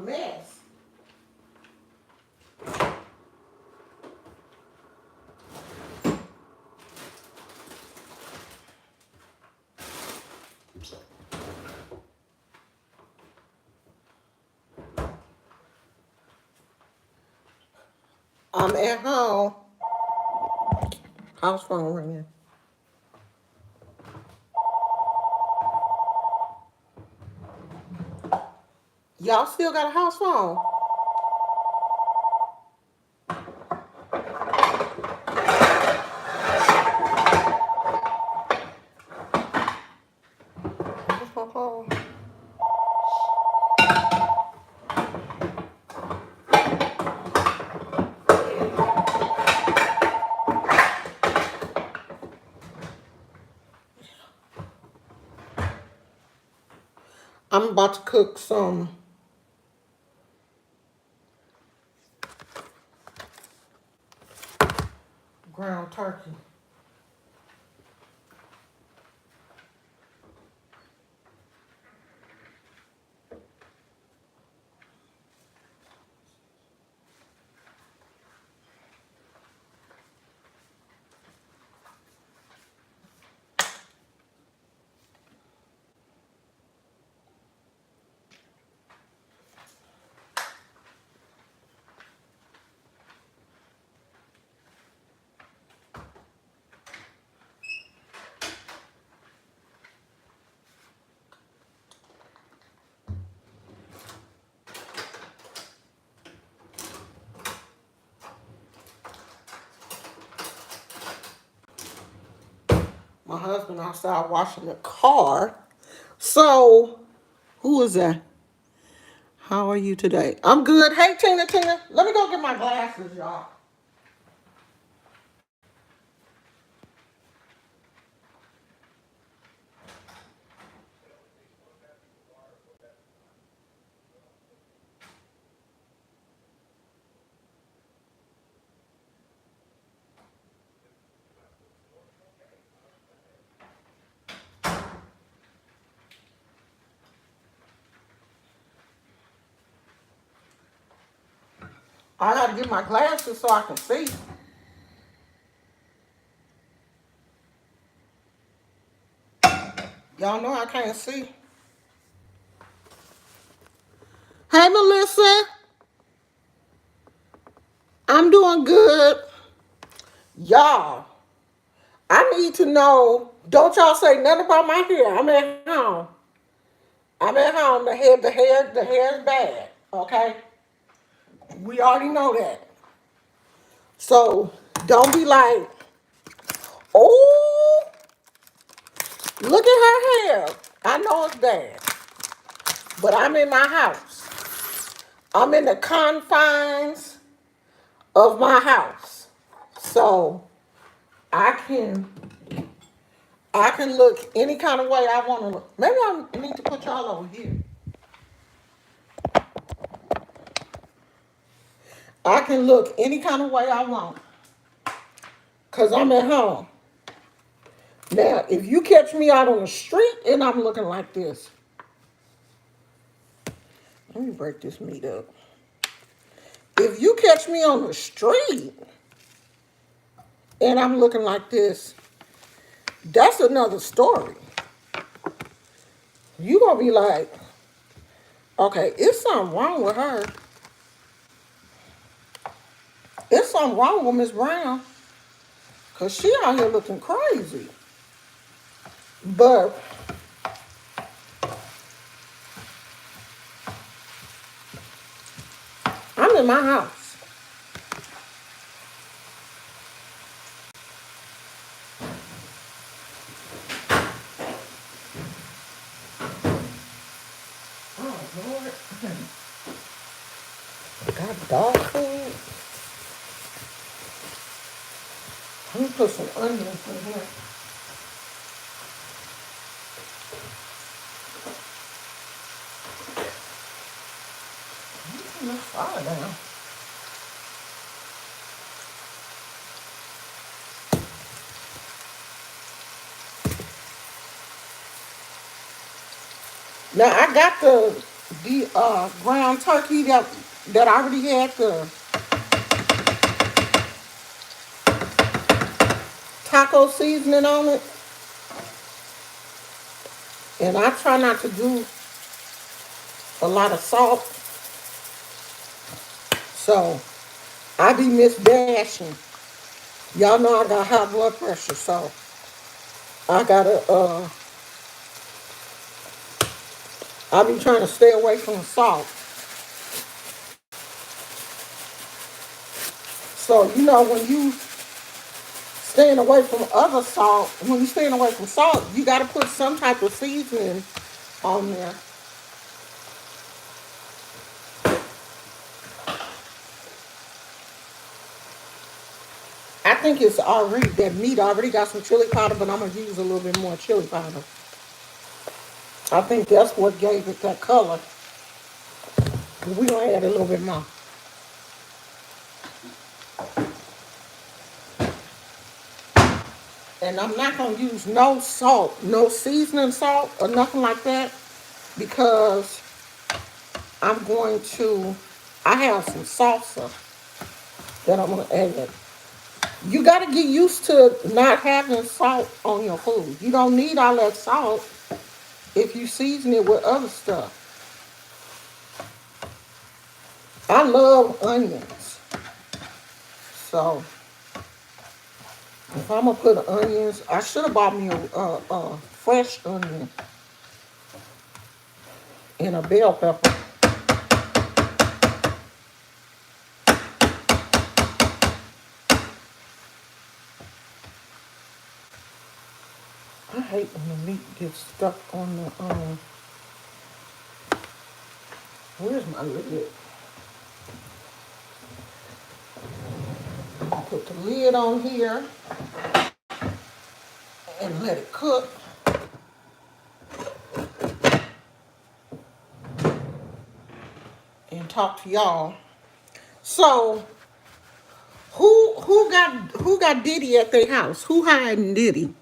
mess. I'm at home. House phone ringing. Y'all still got a house phone? I'm about to cook some ground turkey. My husband outside washing the car. So, who is that? How are you today? I'm good. Hey, Tina. Let me go get my glasses, y'all. I gotta get my glasses so I can see. Y'all know I can't see. Hey, Melissa. I'm doing good. Y'all, I need to know, don't y'all say nothing about my hair. I'm at home. I'm at home. The hair is bad. Okay? We already know that. So don't be like, oh, look at her hair. I know it's bad. But I'm in my house. I'm in the confines of my house. So I can look any kind of way I want to look. Maybe I need to put y'all over here. I can look any kind of way I want. Because I'm at home. Now, if you catch me out on the street and I'm looking like this, let me break this meat up. If you catch me on the street and I'm looking like this, that's another story. You gonna be like, okay, it's something wrong with her. It's something wrong with Miss Brown. Because she out here looking crazy. But I'm in my house. Oh, Lord. Got dog food. Let me put some onions in here. Turn this fire down. Now I got the the ground turkey that already had the taco seasoning on it. And I try not to do a lot of salt. So I be misdashing. Y'all know I got high blood pressure, so I gotta I be trying to stay away from salt. So you know when you staying away from other salt, when you staying away from salt, you gotta put some type of seasoning on there. I think it's already that meat already got some chili powder, but I'm gonna use a little bit more chili powder. I think that's what gave it that color. We gonna add a little bit more. And I'm not gonna use no salt, no seasoning salt or nothing like that because I'm going to, I have some salsa that I'm gonna add. You gotta get used to not having salt on your food. You don't need all that salt if you season it with other stuff. I love onions. So if I'm gonna put onions, I should have bought me a fresh onion and a bell pepper. I hate when the meat gets stuck on the where's my lid? I put the lid on here and let it cook and talk to y'all. So who got Diddy at their house? Who hiding Diddy?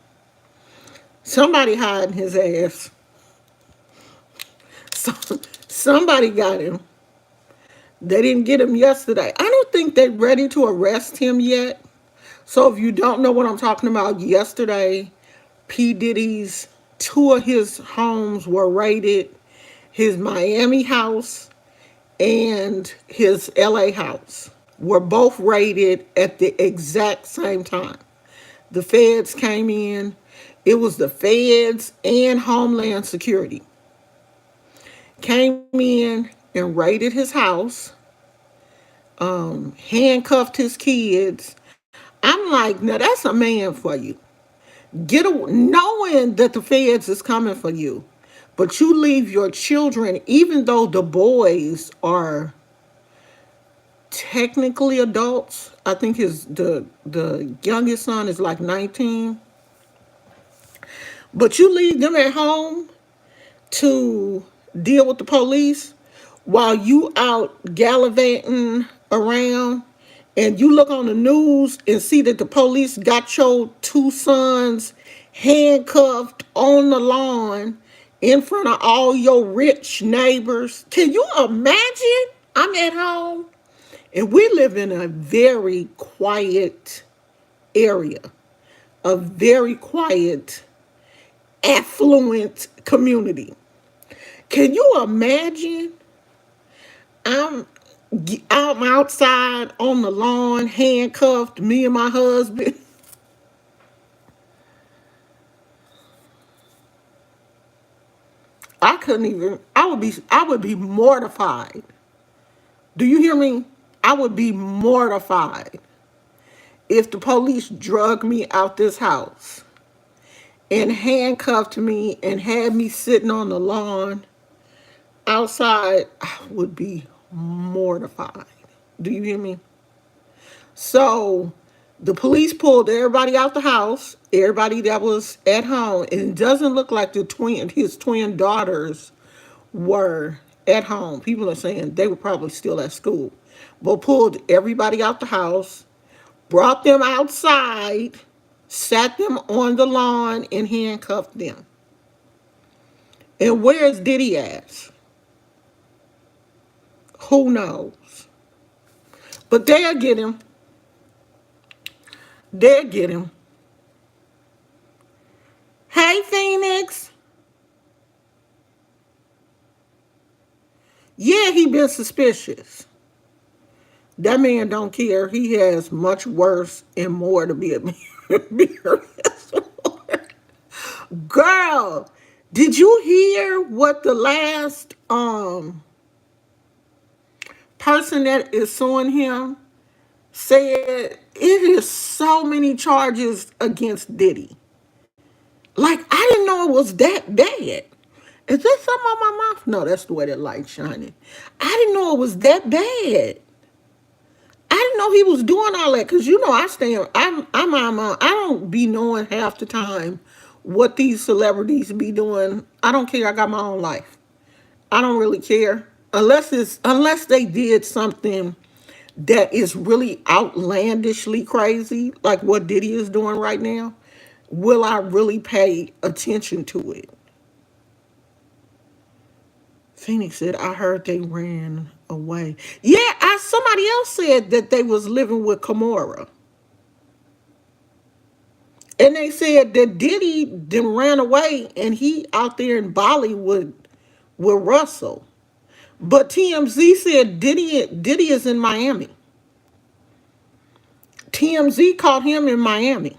Somebody hiding his ass. So, somebody got him. They didn't get him yesterday. I don't think they're ready to arrest him yet. So if you don't know what I'm talking about, yesterday, P. Diddy's two of his homes were raided. His Miami house and his LA house were both raided at the exact same time. The feds came in. It was the feds and Homeland Security came in and raided his house, handcuffed his kids. I'm like, now that's a man for you. Knowing that the feds is coming for you, but you leave your children, even though the boys are technically adults. I think the youngest son is like 19, but you leave them at home to deal with the police while you out gallivanting around, and you look on the news and see that the police got your two sons handcuffed on the lawn in front of all your rich neighbors. Can you imagine? I'm at home and we live in a very quiet area, a very quiet, affluent community. Can you imagine? I'm I'm outside on the lawn, handcuffed, me and my husband. I couldn't even. I would be mortified. Do you hear me? I would be mortified if the police drug me out this house and handcuffed me and had me sitting on the lawn outside. I would be mortified. Do you hear me? So the police pulled everybody out the house, everybody that was at home, and it doesn't look like his twin daughters were at home. People are saying they were probably still at school. But pulled everybody out the house, brought them outside, sat them on the lawn, and handcuffed them. And where's Diddy at? Who knows? But they'll get him. They'll get him. Hey, Phoenix. Yeah, he been suspicious. That man don't care. He has much worse and more to be embarrassed for. Girl, did you hear what the last person that is suing him said? It is so many charges against Diddy. Like, I didn't know it was that bad. Is this something on my mouth? No, that's the way that light's shining. I didn't know it was that bad. I didn't know he was doing all that, because you know I don't be knowing half the time what these celebrities be doing. I don't care. I got my own life. I don't really care unless they did something that is really outlandishly crazy, like what Diddy is doing right now. Will I really pay attention to it? Phoenix said, I heard they ran away. Yeah, somebody else said that they was living with Kimora. And they said that Diddy then ran away and he out there in Bali with Russell. But TMZ said Diddy is in Miami. TMZ caught him in Miami.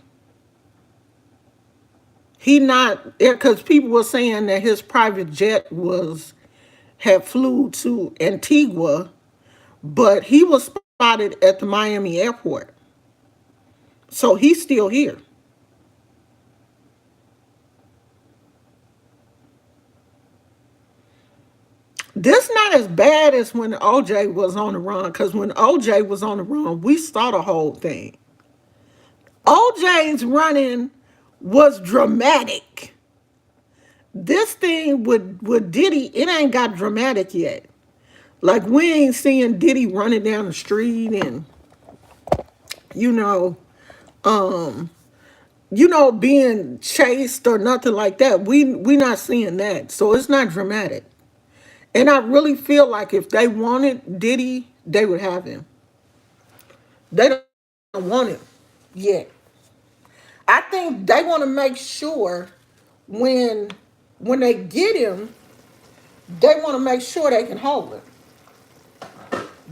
He not, because people were saying that his private jet had flew to Antigua, but he was spotted at the Miami airport. So he's still here. This not as bad as when OJ was on the run, because when OJ was on the run, we saw the whole thing. OJ's running was dramatic. This thing with Diddy, it ain't got dramatic yet. Like, we ain't seeing Diddy running down the street and, you know, being chased or nothing like that. We not seeing that. So it's not dramatic. And I really feel like if they wanted Diddy, they would have him. They don't want him yet. I think they want to make sure when they get him, they want to make sure they can hold him.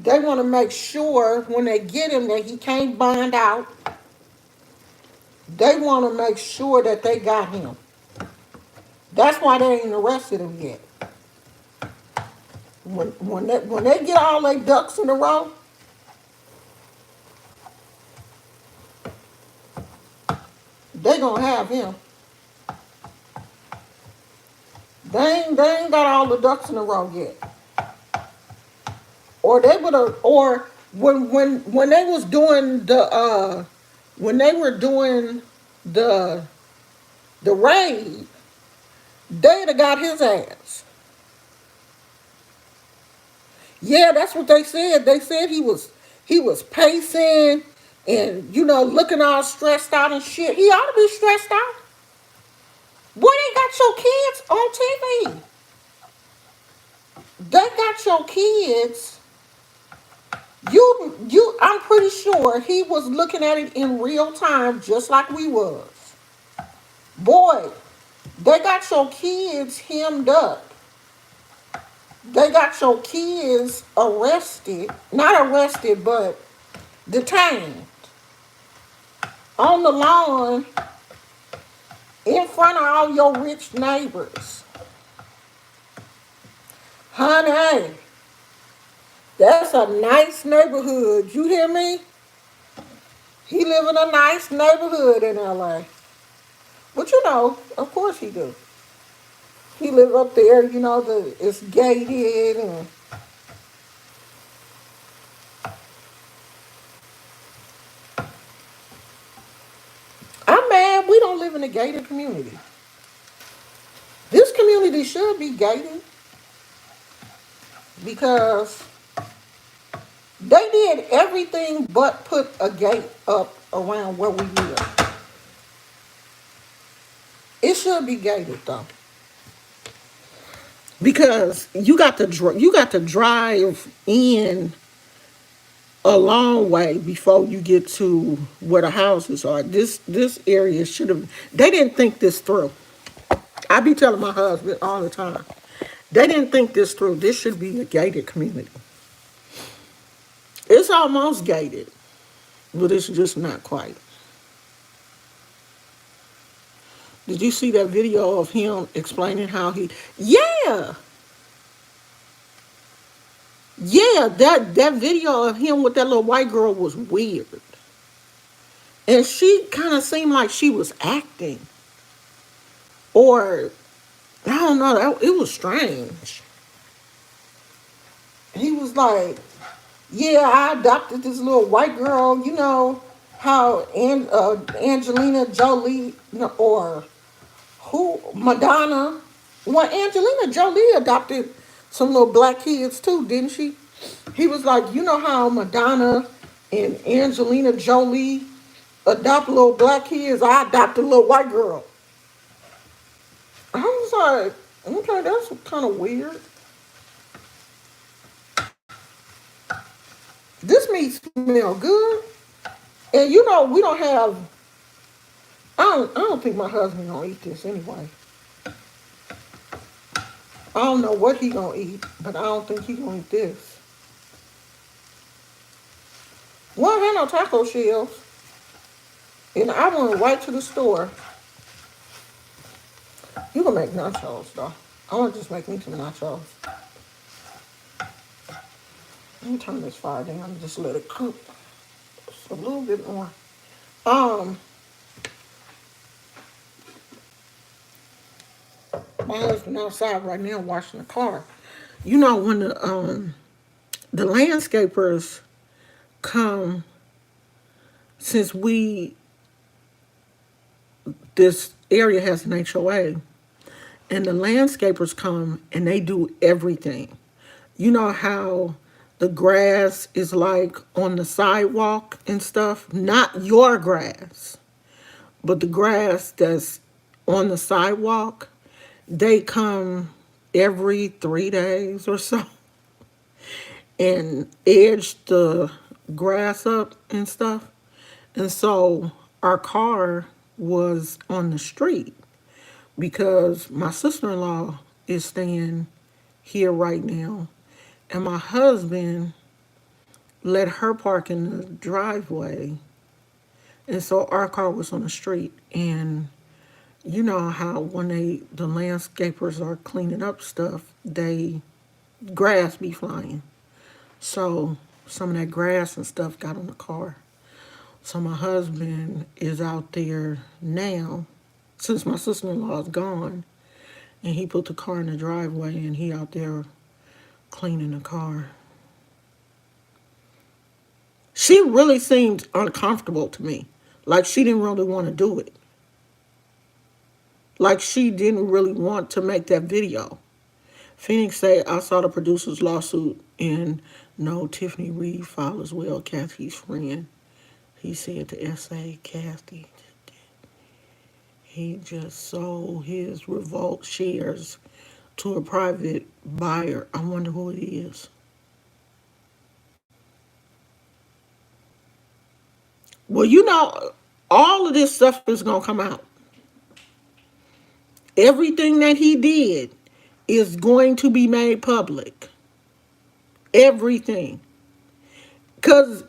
They want to make sure when they get him that he can't bond out. They want to make sure that they got him. That's why they ain't arrested him yet. When they get all their ducks in a row, they gonna have him. They ain't got all the ducks in a row yet. Or they would have, or when they was doing when they were doing the raid, they'd have got his ass. Yeah, that's what they said. They said he was pacing and looking all stressed out and shit. He ought to be stressed out. Boy, they got your kids on TV. They got your kids. I'm pretty sure he was looking at it in real time, just like we was. Boy, they got your kids hemmed up. They got your kids arrested. Not arrested, but detained. On the lawn in front of all your rich neighbors. Honey, that's a nice neighborhood. You hear me? He live in a nice neighborhood in LA. But of course he do. He live up there, it's gated and I'm mad we don't live in a gated community. This community should be gated because they did everything but put a gate up around where we live. It should be gated though. because you got to drive in a long way before you get to where the houses are. This area should have. They didn't think this through. I be telling my husband all the time. They didn't think this through. This should be a gated community. It's almost gated, but it's just not quite. Did you see that video of him explaining how he? Yeah, yeah. That video of him with that little white girl was weird, and she kind of seemed like she was acting, or I don't know. It was strange. He was like, "Yeah, I adopted this little white girl. You know how Angelina Jolie or who Madonna? Well, Angelina Jolie adopted some little black kids too, didn't she?" He was like, "You know how Madonna and Angelina Jolie adopt little black kids? I adopted a little white girl." I was like, "Okay, that's kind of weird." This meat smell good, and we don't have. I don't think my husband gonna eat this anyway. I don't know what he gonna eat, but I don't think he gonna eat this. One had no taco shells, and I went right to the store. You can make nachos though. I want to just make me some nachos. Let me turn this fire down and just let it cook just a little bit more. Um, my husband outside right now washing the car. You know when the landscapers come, since this area has an HOA, and the landscapers come and they do everything. You know how the grass is like on the sidewalk and stuff? Not your grass, but the grass that's on the sidewalk. They come every 3 days or so and edge the grass up and stuff. And so our car was on the street because my sister-in-law is staying here right now, and my husband let her park in the driveway, and so our car was on the street. And you know how when the landscapers are cleaning up stuff, they grass be flying. So some of that grass and stuff got on the car. So my husband is out there now, since my sister-in-law is gone, and he put the car in the driveway and he out there cleaning the car. She really seemed uncomfortable to me. Like she didn't really want to do it. Like she didn't really want to make that video. Phoenix said, "I saw the producer's lawsuit and no, Tiffany Reed filed as well, Kathy's friend." He said to SA, "Kathy, he just sold his Revolt shares to a private buyer. I wonder who it is." Well, all of this stuff is going to come out. Everything that he did is going to be made public. Everything. Because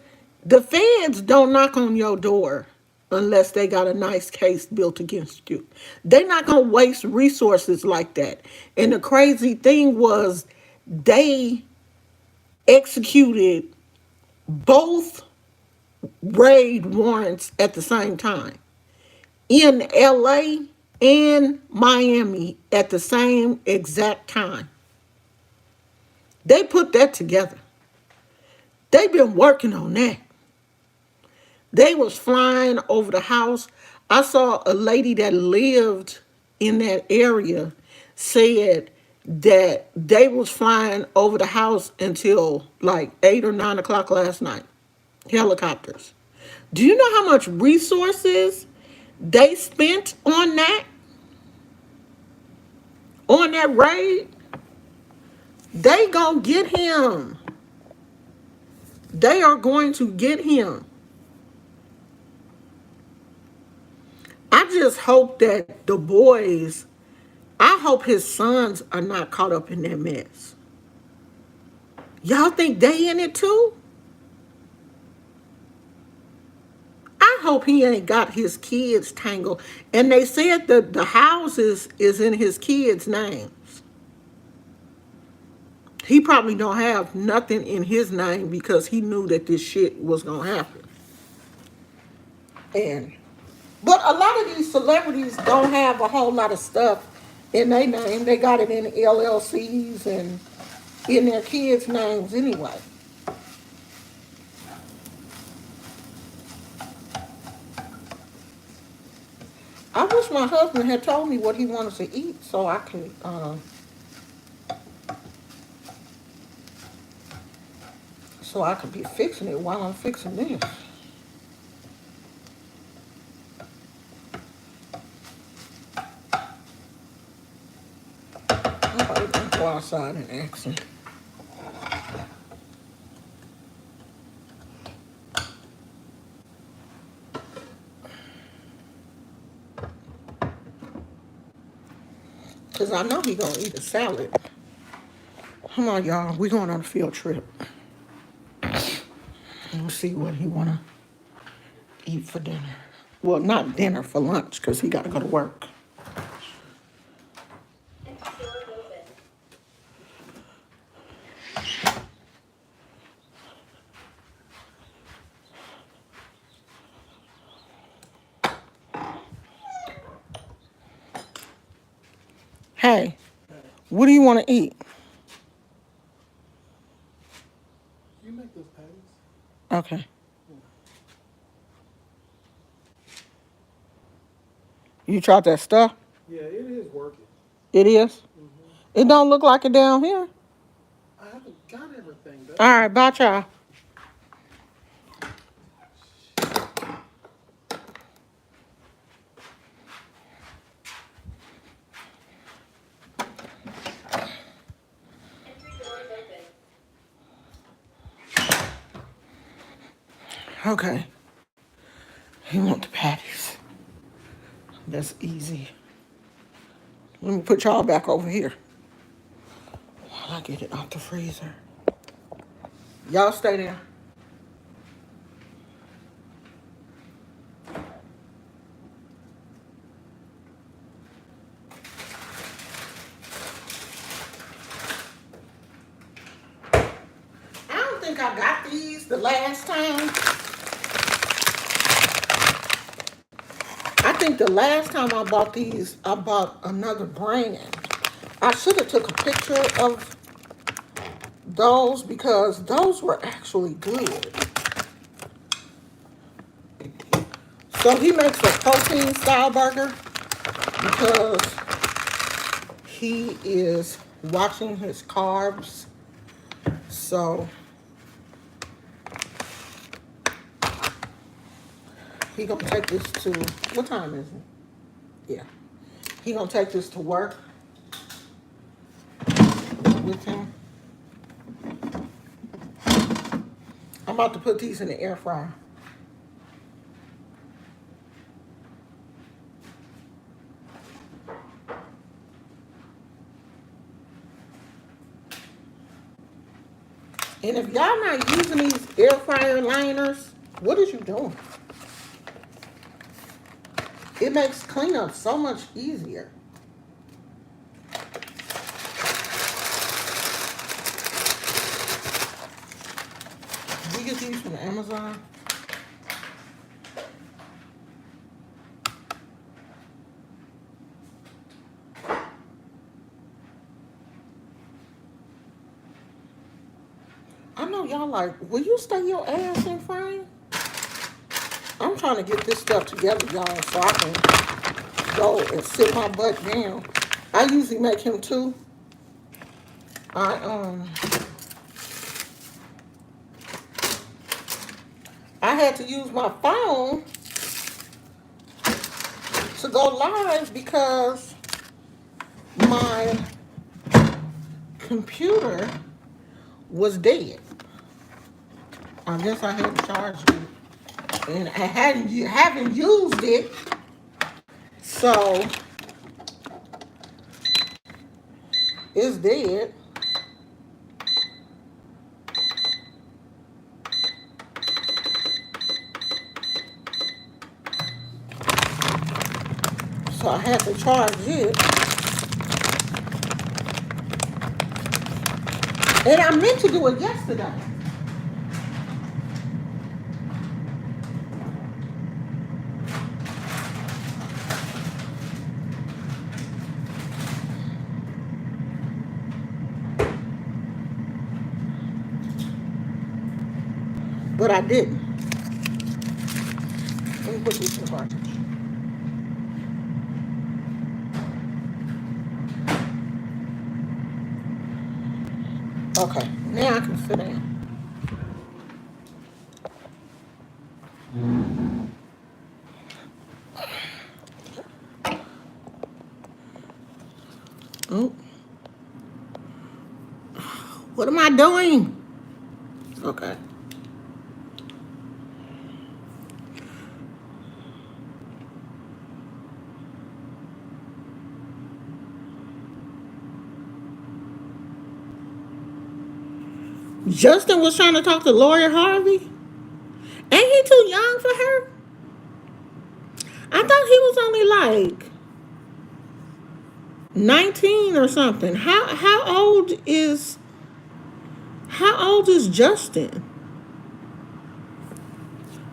the feds don't knock on your door unless they got a nice case built against you. They're not going to waste resources like that. And the crazy thing was they executed both raid warrants at the same time in LA and Miami at the same exact time. They put that together. They've been working on that. They was flying over the house. I saw a lady that lived in that area said that they was flying over the house until like 8 or 9 o'clock last night. Helicopters. Do you know how much resources they spent on that? On that raid? They gonna get him. They are going to get him. I just hope that the boys, I hope his sons are not caught up in that mess. Y'all think they in it too? I hope he ain't got his kids tangled. And they said that the houses is in his kids' names. He probably don't have nothing in his name because he knew that this shit was gonna happen. But a lot of these celebrities don't have a whole lot of stuff in their name. They got it in LLCs and in their kids' names anyway. I wish my husband had told me what he wanted to eat so I could be fixing it while I'm fixing this. I'm probably gonna go outside and ask him. Cause I know he gonna eat a salad. Come on, y'all. We going on a field trip. We'll see what he wanna eat for dinner. Well, not dinner, for lunch, cause he gotta go to work. Hey, what do you want to eat? You make those patties? Okay. You tried that stuff? Yeah, it is working. It is? It don't look like it down here. I haven't got everything done. All right, bye, y'all. Okay. He want the patties. That's easy. Let me put y'all back over here while I get it out the freezer. Y'all stay there. I don't think I got these the last time. I think the last time I bought these, I bought another brand. I should have took a picture of those because those were actually good. So he makes a protein style burger because he is watching his carbs. So he gonna take this to, what time is it? Yeah. He gonna take this to work with him. I'm about to put these in the air fryer. And if y'all not using these air fryer liners, what is you doing? It makes cleanup so much easier. We get these from Amazon. I know y'all like, will you stay your ass in frame? I'm trying to get this stuff together, y'all, so I can go and sit my butt down. I usually make him two. I I had to use my phone to go live because my computer was dead. I guess I had to charge it, and I haven't used it, so it's dead. So I had to charge it, and I meant to do it yesterday. But I didn't. Let me put these in the garbage. Okay, now I can sit down. Oh, what am I doing? Okay. Justin was trying to talk to Lori Harvey. Ain't he too young for her? I thought he was only like 19 or something. How old is Justin?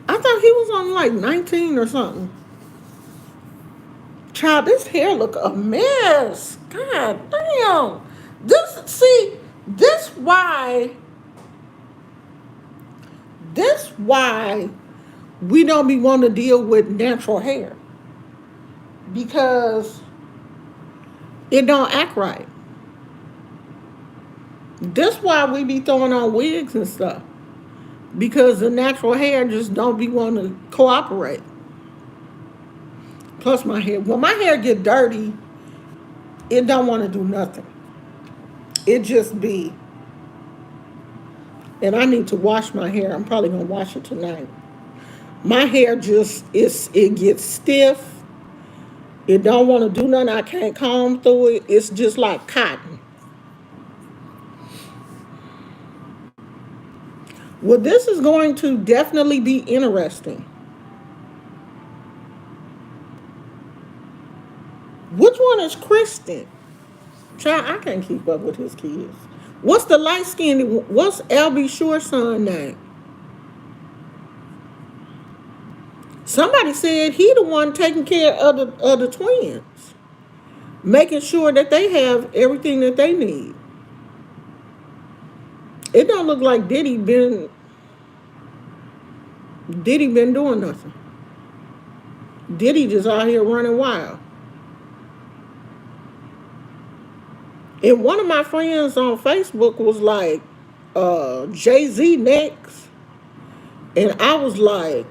I thought he was only like 19 or something. Child, this hair look a mess. God damn. This why we don't be want to deal with natural hair. Because it don't act right. This why we be throwing on wigs and stuff. Because the natural hair just don't be wanting to cooperate. Plus my hair. When my hair get dirty, it don't want to do nothing. It just be. And I need to wash my hair. I'm probably going to wash it tonight. My hair it gets stiff. It don't want to do nothing. I can't comb through it. It's just like cotton. Well, this is going to definitely be interesting. Which one is Kristen? Child, I can't keep up with his kids. What's the light skinned? What's LB Short's son name? Somebody said he the one taking care of the twins, making sure that they have everything that they need. It don't look like Diddy been doing nothing. Diddy just out here running wild. And one of my friends on Facebook was like, Jay-Z next. And I was like,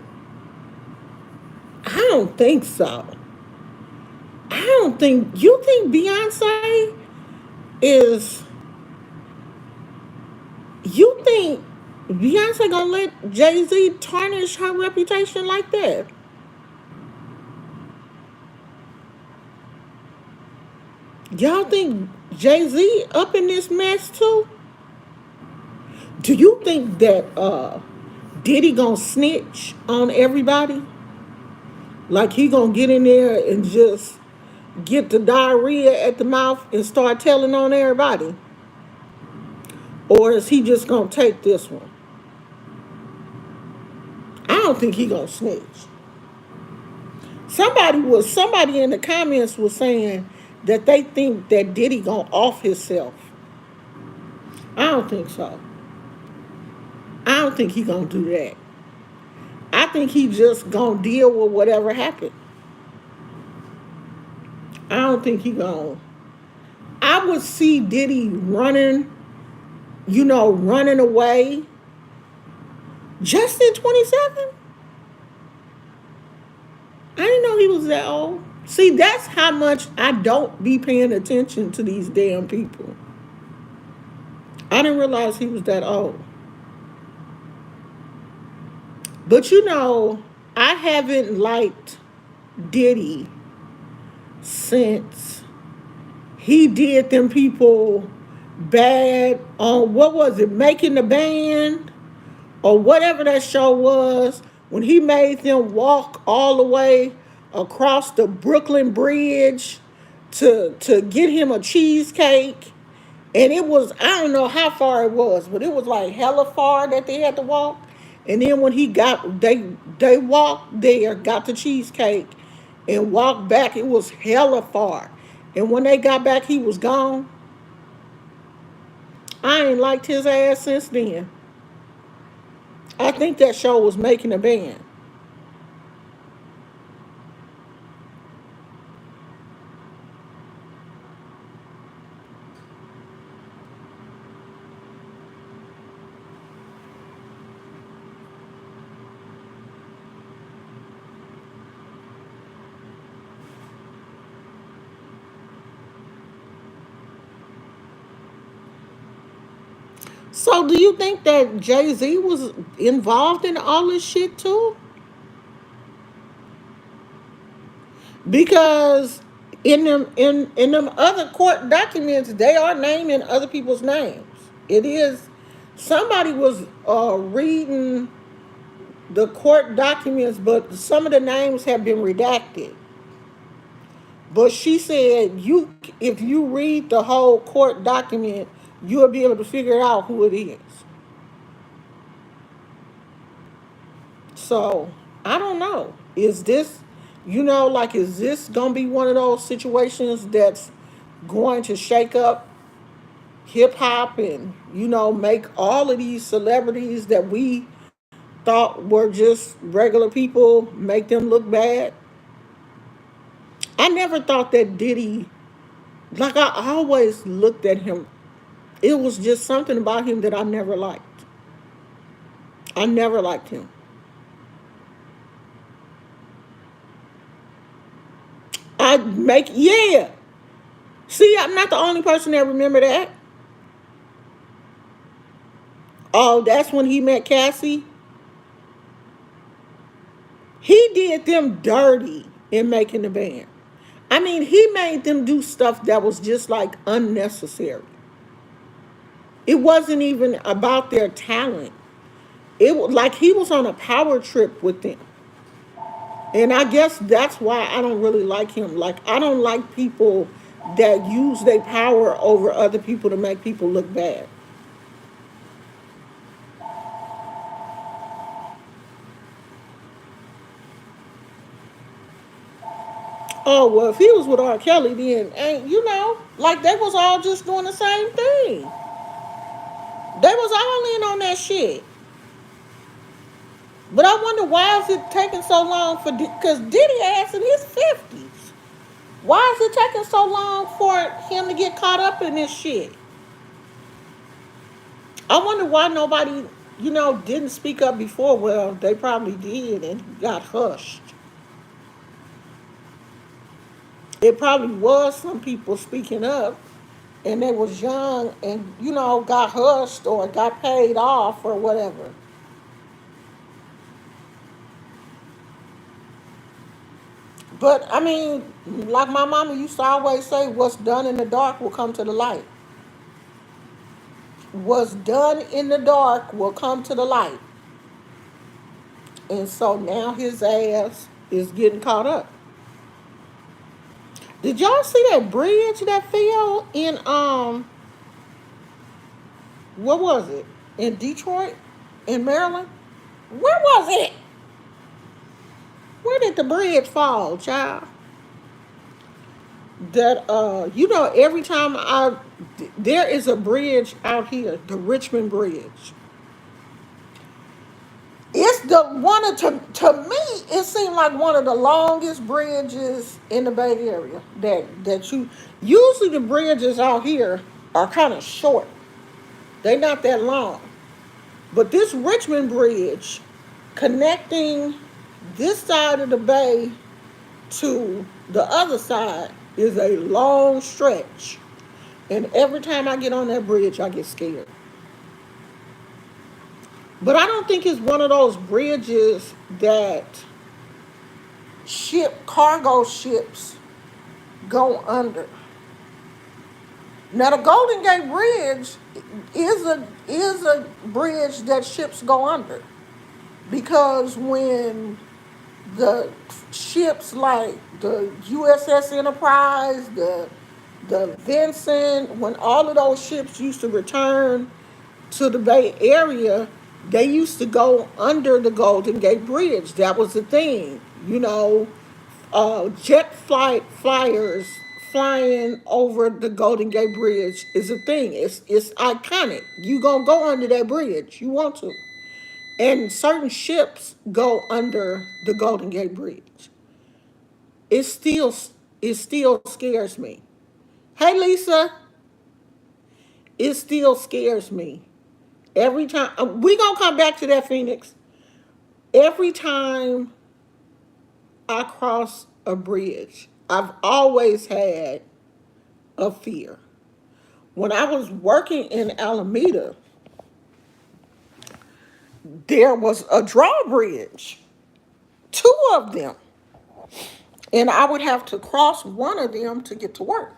I don't think so. You think Beyonce is, you think Beyonce gonna let Jay-Z tarnish her reputation like that? Y'all think Jay-Z up in this mess too? Do you think that Diddy gonna snitch on everybody? Like he gonna get in there and just get the diarrhea at the mouth and start telling on everybody? Or is he just gonna take this one? I don't think he gonna snitch. Somebody in the comments was saying that they think that Diddy gonna off himself. I don't think so. I don't think he gonna do that. I think he just gonna deal with whatever happened. I don't think he gonna. I would see Diddy running away just in 27. I didn't know he was that old. See, that's how much I don't be paying attention to these damn people. I didn't realize he was that old. But you know, I haven't liked Diddy since he did them people bad on, what was it, Making the Band or whatever that show was, when he made them walk all the way across the Brooklyn Bridge to get him a cheesecake. And it was, I don't know how far it was, but it was like hella far that they had to walk. And then when he got, they walked there, got the cheesecake, and walked back, it was hella far. And when they got back, he was gone. I ain't liked his ass since then. I think that show was Making a Band. So do you think that Jay-Z was involved in all this shit too? Because in them other court documents, they are naming other people's names. It is, somebody was reading the court documents, but some of the names have been redacted. But she said, you, if you read the whole court document, you'll be able to figure out who it is. So I don't know. Is this, like, is this gonna be one of those situations that's going to shake up hip hop and, make all of these celebrities that we thought were just regular people, make them look bad? I never thought that Diddy, like, I always looked at him. It was just something about him that I never liked. I never liked him. Yeah. See, I'm not the only person that remember that. Oh, that's when he met Cassie. He did them dirty in Making the Band. I mean, he made them do stuff that was just like unnecessary. It wasn't even about their talent. It was like he was on a power trip with them. And I guess that's why I don't really like him. Like, I don't like people that use their power over other people to make people look bad. Oh, well, if he was with R. Kelly, then, ain't, like, they was all just doing the same thing. They was all in on that shit. But I wonder, why is it taking so long for, because Diddy ass in his 50s. Why is it taking so long for him to get caught up in this shit? I wonder why nobody, didn't speak up before. Well, they probably did and got hushed. It probably was some people speaking up and they was young and, got hushed or got paid off or whatever. But I mean, like my mama used to always say, what's done in the dark will come to the light. What's done in the dark will come to the light. And so now his ass is getting caught up. Did y'all see that bridge that fell in what was it? In Detroit? In Maryland? Where was it? Where did the bridge fall, child? That every time there is a bridge out here, the Richmond Bridge. It's the one of, to me, it seemed like one of the longest bridges in the Bay Area. That you usually, the bridges out here are kind of short. They're not that long. But this Richmond Bridge connecting this side of the bay to the other side is a long stretch. And every time I get on that bridge, I get scared. But I don't think it's one of those bridges that cargo ships go under. Now the Golden Gate Bridge is a bridge that ships go under, because when the ships like the USS Enterprise, the Vincent, when all of those ships used to return to the Bay Area, they used to go under the Golden Gate Bridge. That was the thing, flyers flying over the Golden Gate Bridge is a thing. It's iconic. You gonna go under that bridge? You want to? And certain ships go under the Golden Gate Bridge. It still it still scares me. Hey Lisa, it still scares me every time. We gonna come back to that, Phoenix. Every time I cross a bridge, I've always had a fear. When I was working in Alameda, there was a drawbridge, two of them, and I would have to cross one of them to get to work.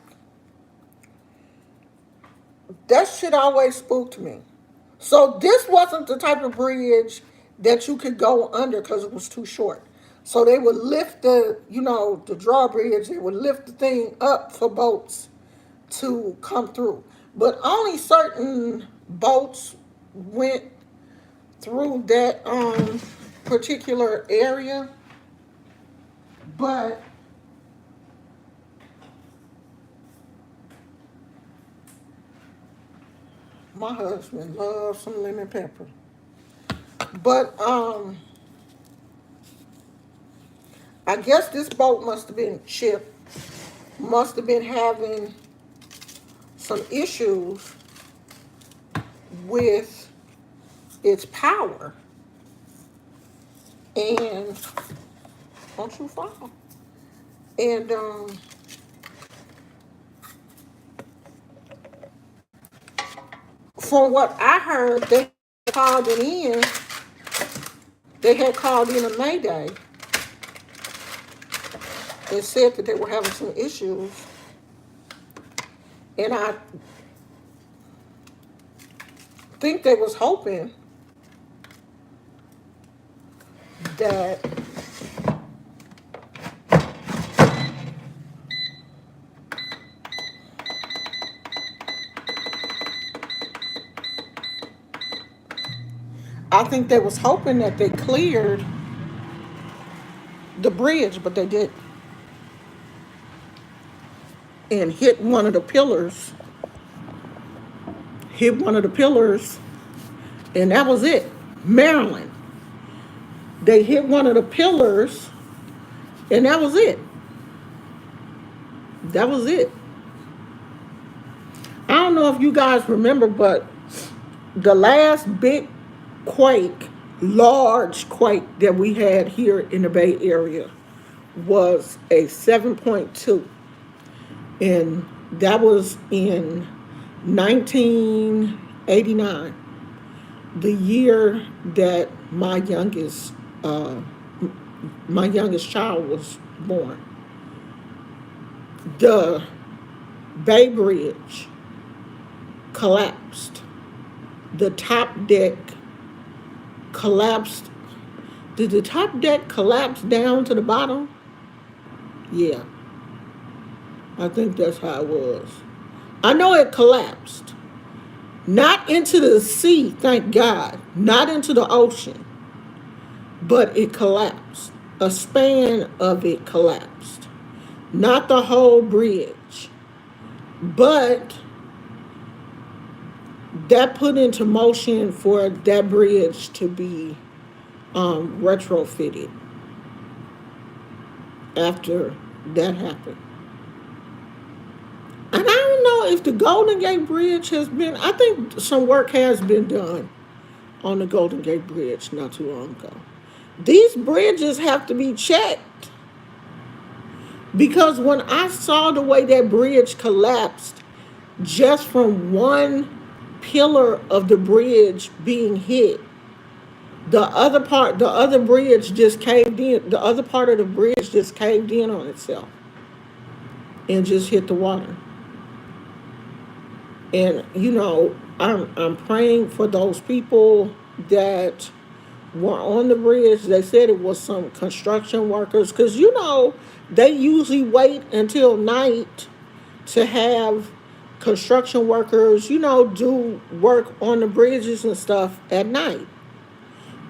That shit always spooked me. So this wasn't the type of bridge that you could go under because it was too short. So they would lift the drawbridge, they would lift the thing up for boats to come through. But only certain boats went through that particular area. But my husband loves some lemon pepper. But I guess this boat must have been chipped, must have been having some issues with its power. And don't you fall. And from what I heard, called it in. They had called in a Mayday and said that they were having some issues. And I think they was hoping that they cleared the bridge, but they didn't. And hit one of the pillars, and that was it. Maryland. They hit one of the pillars, and that was it. That was it. I don't know if you guys remember, but the last big quake, large quake that we had here in the Bay Area was a 7.2. And that was in 1989, the year that my youngest child was born. The Bay Bridge collapsed. The top deck collapsed. Did the top deck collapse down to the bottom? Yeah. I think that's how it was. I know it collapsed. Not into the sea, thank God. Not into the ocean. But it collapsed. A span of it collapsed. Not the whole bridge. But that put into motion for that bridge to be retrofitted after that happened. And I don't know if the Golden Gate Bridge has been, I think some work has been done on the Golden Gate Bridge not too long ago. These bridges have to be checked, because when I saw the way that bridge collapsed, just from one pillar of the bridge being hit, The other bridge just caved in. The other part of the bridge just caved in on itself and just hit the water. And I'm praying for those people that were on the bridge. They said it was some construction workers, because they usually wait until night to have construction workers, do work on the bridges and stuff at night.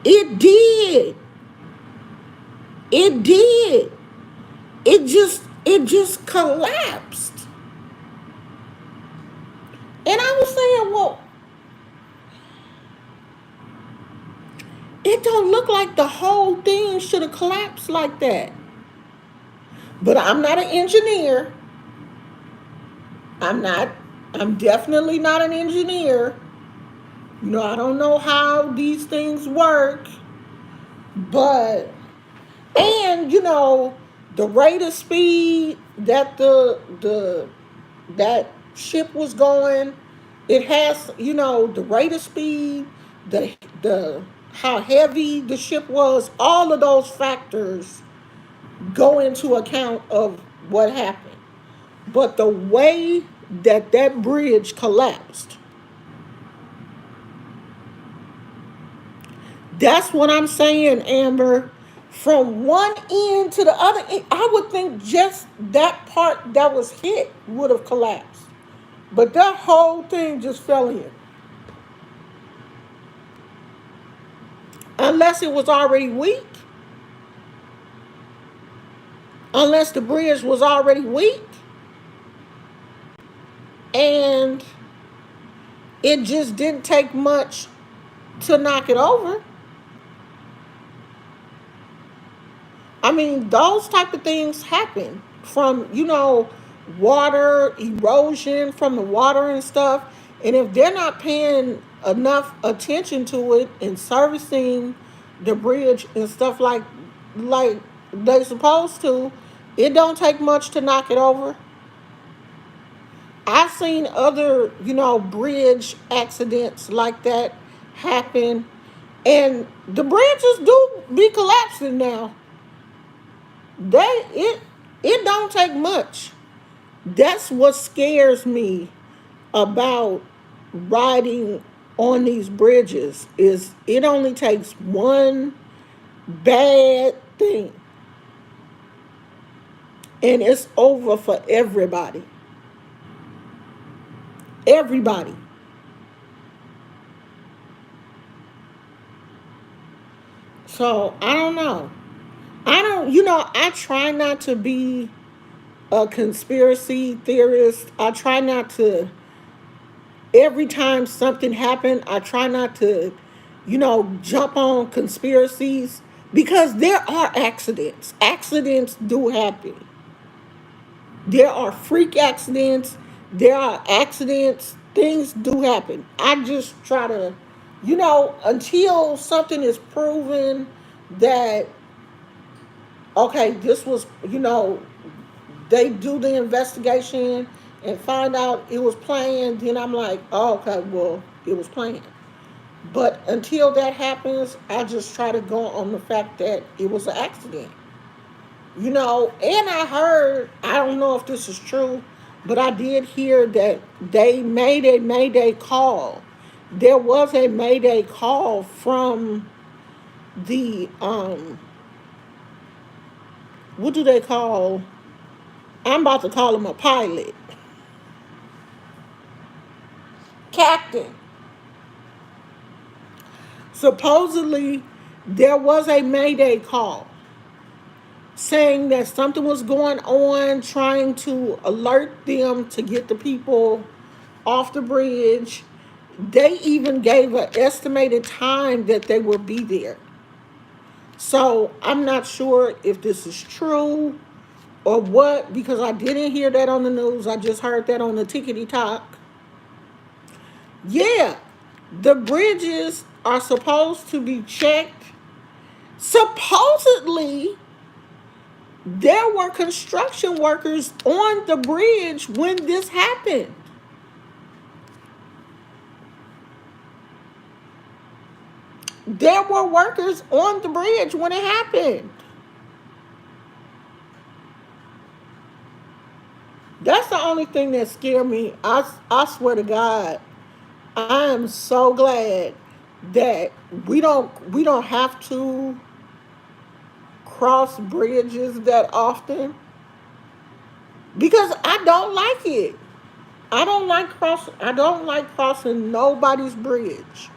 It did. It did. It just collapsed. And I was saying, well, it don't look like the whole thing should have collapsed like that. But I'm not an engineer. I'm not. I'm definitely not an engineer. I don't know how these things work. But, and the rate of speed that that ship was going, it has, the rate of speed, the how heavy the ship was, all of those factors go into account of what happened. But the way that bridge collapsed, that's what I'm saying, Amber. From one end to the other end, I would think just that part that was hit would have collapsed. But that whole thing just fell in. Unless it was already weak. Unless the bridge was already weak. And it just didn't take much to knock it over. I mean, those type of things happen from, water erosion from the water and stuff. And if they're not paying enough attention to it and servicing the bridge and stuff like they supposed to, it don't take much to knock it over. I've seen other, bridge accidents like that happen, and the bridges do be collapsing now. It don't take much. That's what scares me about riding on these bridges, is it only takes one bad thing and it's over for everybody. Everybody. So I don't know. I try not to be a conspiracy theorist. I try not to, every time something happened, I try not to, jump on conspiracies, because there are accidents. Accidents do happen. There are freak accidents. There are accidents. Things do happen. I just try to, until something is proven that, okay, this was, they do the investigation and find out it was planned, then I'm like, oh, okay, well, it was planned. But until that happens, I just try to go on the fact that it was an accident. And I heard, I don't know if this is true, but I did hear that they made a Mayday call. There was a Mayday call from the, what do they call, I'm about to call him a pilot. Captain. Supposedly, there was a Mayday call saying that something was going on, trying to alert them to get the people off the bridge. They even gave an estimated time that they would be there. So I'm not sure if this is true or what, because I didn't hear that on the news. I just heard that on the Tickety Talk. Yeah, the bridges are supposed to be checked. Supposedly, there were construction workers on the bridge when this happened. There were workers on the bridge when it happened. That's the only thing that scared me. I swear to God, I am so glad that we don't have to cross bridges that often because I don't like it. I don't like crossing nobody's bridge.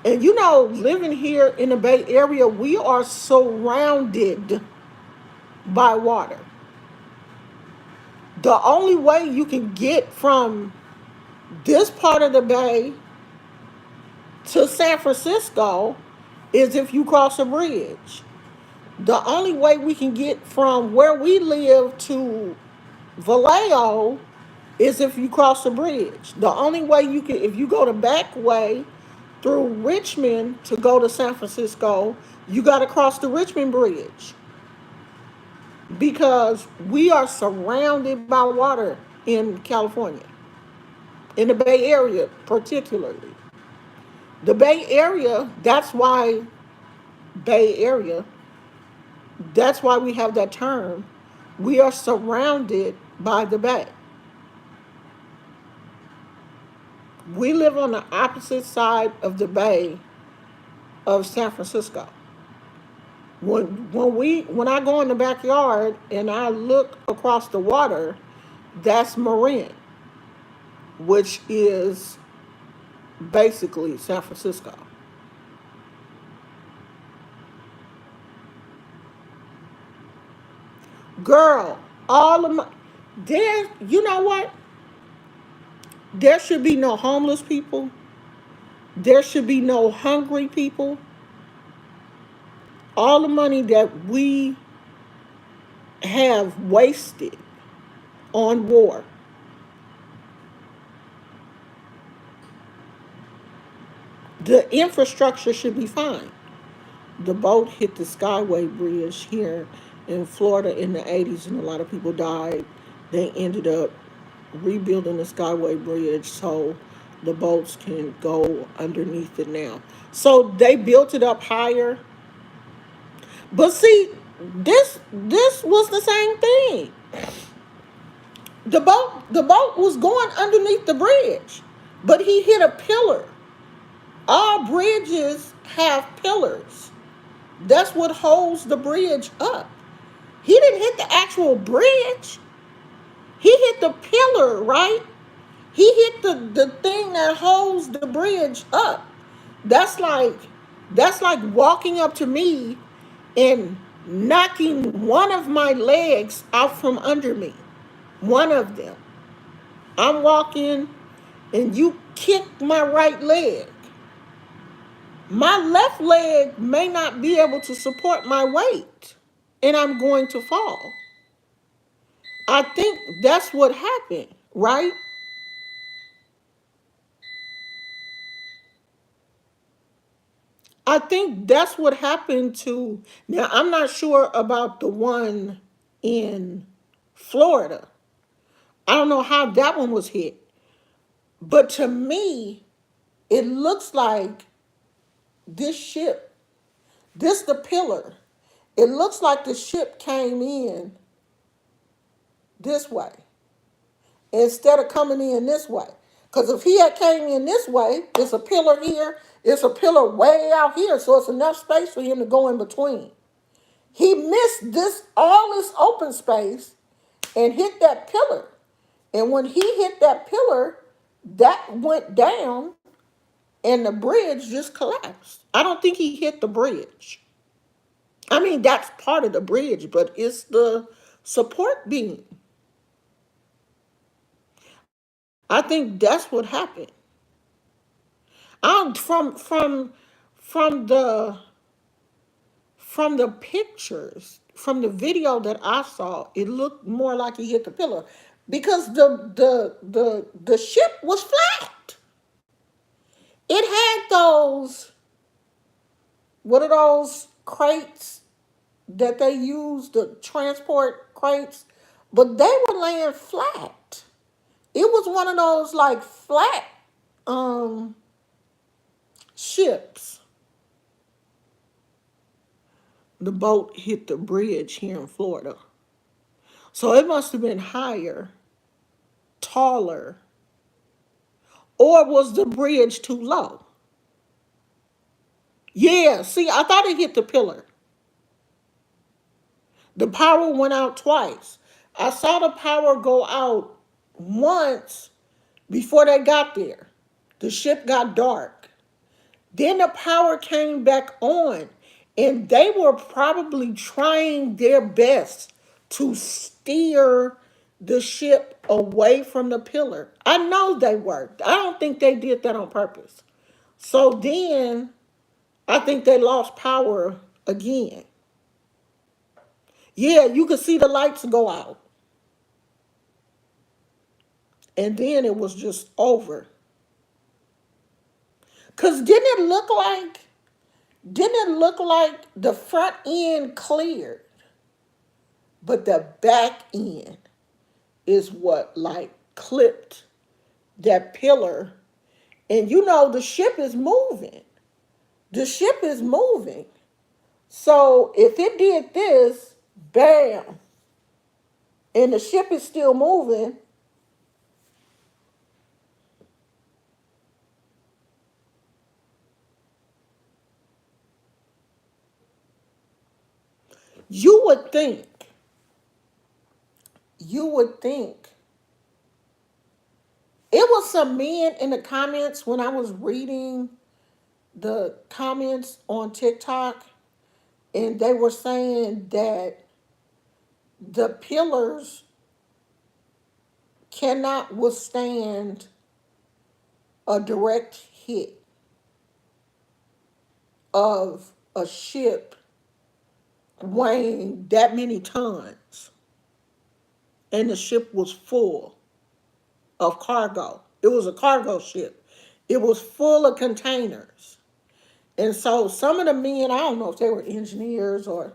And living here in the Bay Area, we are surrounded by water. The only way you can get from this part of the bay to San Francisco is if you cross a bridge. The only way we can get from where we live to Vallejo is if you cross a bridge. The only way you can, if you go the back way through Richmond to go to San Francisco, you got to cross the Richmond Bridge because we are surrounded by water in California, in the Bay Area particularly. The Bay Area, Bay Area, that's why we have that term. We are surrounded by the bay. We live on the opposite side of the bay of San Francisco. When I go in the backyard and I look across the water, that's Marin, which is basically San Francisco. Girl, all of my there. You know what? There should be no homeless people. There should be no hungry people. All the money that we have wasted on war, the infrastructure should be fine. The boat hit the Skyway Bridge here in Florida in the 80s, and a lot of people died. They ended up rebuilding the Skyway Bridge so the boats can go underneath it now. So they built it up higher. But see, this was the same thing. The boat was going underneath the bridge, but he hit a pillar. All bridges have pillars. That's what holds the bridge up. He didn't hit the actual bridge. He hit the pillar, right? He hit the thing that holds the bridge up. That's like that's like walking up to me and knocking one of my legs out from under me. One of them. I'm walking and you kick my right leg. My left leg may not be able to support my weight and I'm going to fall. I think that's what happened, right? I think that's what happened to. Now, I'm not sure about the one in Florida. I don't know how that one was hit. But to me, it looks like this ship, this the pillar. It looks like the ship came in this way instead of coming in this way. Because if he had came in this way, it's a pillar here, it's a pillar way out here, so it's enough space for him to go in between. He missed this all this open space and hit that pillar. And when he hit that pillar, that went down and the bridge just collapsed. I don't think he hit the bridge. I mean, that's part of the bridge, but it's the support beam. I think that's what happened. From the from the pictures, from the video that I saw, it looked more like he hit the pillar because the ship was flat. It had those, what are those crates that they use to transport crates, but they were laying flat. It was one of those like flat um ships. The boat hit the bridge here in Florida. So it must have been higher, taller, or was the bridge too low? Yeah, see, I thought it hit the pillar. The power went out twice. I saw the power go out once before they got there. The ship got dark. Then the power came back on, and they were probably trying their best to steer the ship away from the pillar. I know they were. I don't think they did that on purpose. So then I think they lost power again. Yeah, you could see the lights go out. And then it was just over. Cause didn't it look like the front end cleared, but the back end is what like clipped that pillar. And you know the ship is moving. The ship is moving. So if it did this, bam, and the ship is still moving, you would think, you would think. It was some men in the comments when I was reading the comments on TikTok, and they were saying that the pillars cannot withstand a direct hit of a ship weighing that many tons, and the ship was full of cargo. It was a cargo ship. It was full of containers. And so some of the men, I don't know if they were engineers or,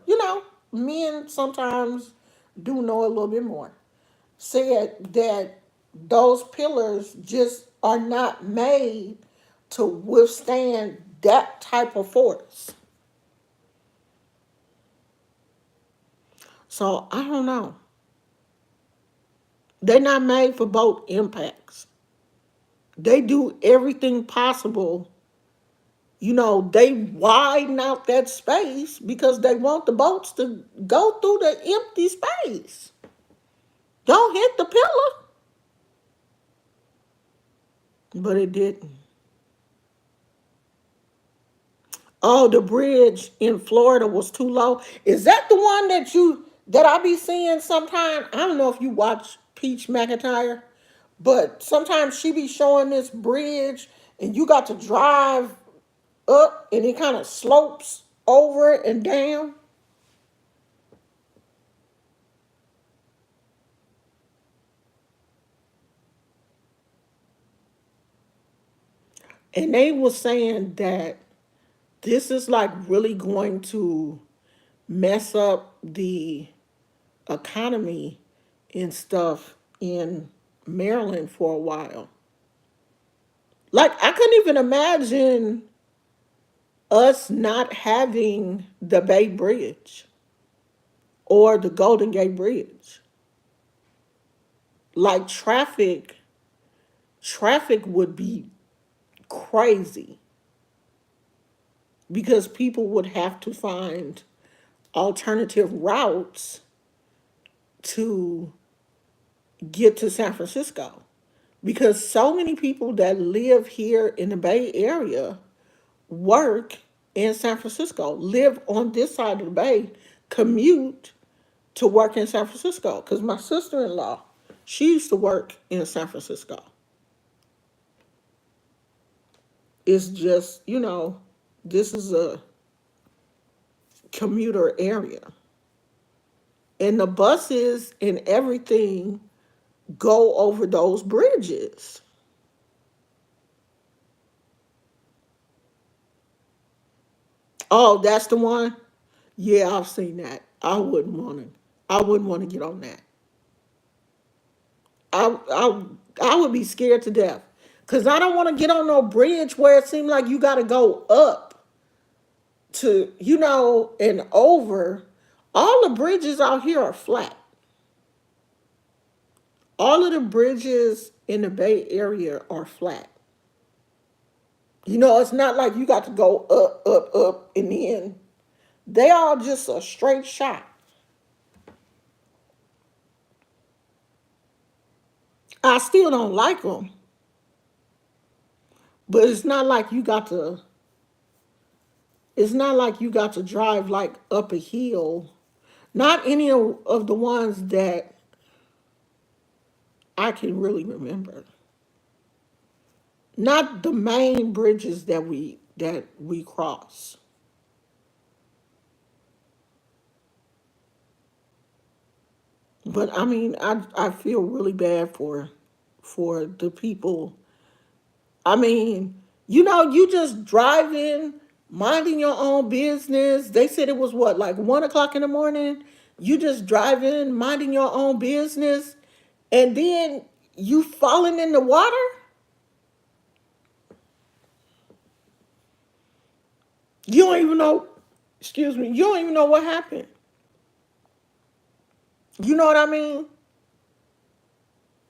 men sometimes do know a little bit more, said that those pillars just are not made to withstand that type of force. So I don't know. They're not made for boat impacts. They do everything possible. They widen out that space because they want the boats to go through the empty space. Don't hit the pillar. But it didn't. Oh, the bridge in Florida was too low. Is that the one that I be seeing sometime? I don't know if you watch Peach McIntyre, but sometimes she be showing this bridge and you got to drive up and it kind of slopes over and down. And they were saying that this is like really going to mess up the economy and stuff in Maryland for a while. Like, I couldn't even imagine us not having the Bay Bridge or the Golden Gate Bridge. Like, traffic would be crazy because people would have to find alternative routes to get to San Francisco because so many people that live here in the Bay Area work in San Francisco, live on this side of the Bay, commute to work in San Francisco. Because my sister-in-law, she used to work in San Francisco. It's just, this is a commuter area. And the buses and everything go over those bridges. Oh, that's the one? Yeah, I've seen that. I wouldn't want to get on that. I would be scared to death. Cause I don't want to get on no bridge where it seems like you got to go up to, and over. All the bridges out here are flat. All of the bridges in the Bay Area are flat. It's not like you got to go up, up, up, and then they all just a straight shot. I still don't like them, but it's not like you got to. It's not like you got to drive like up a hill. Not any of the ones that I can really remember. Not the main bridges that we cross. But I mean, I feel really bad for the people. I mean, you just driving, minding your own business. They said it was what, like 1 o'clock in the morning. You just driving, minding your own business, and then you falling in the water. You don't even know. Excuse me. You don't even know what happened. You know what I mean?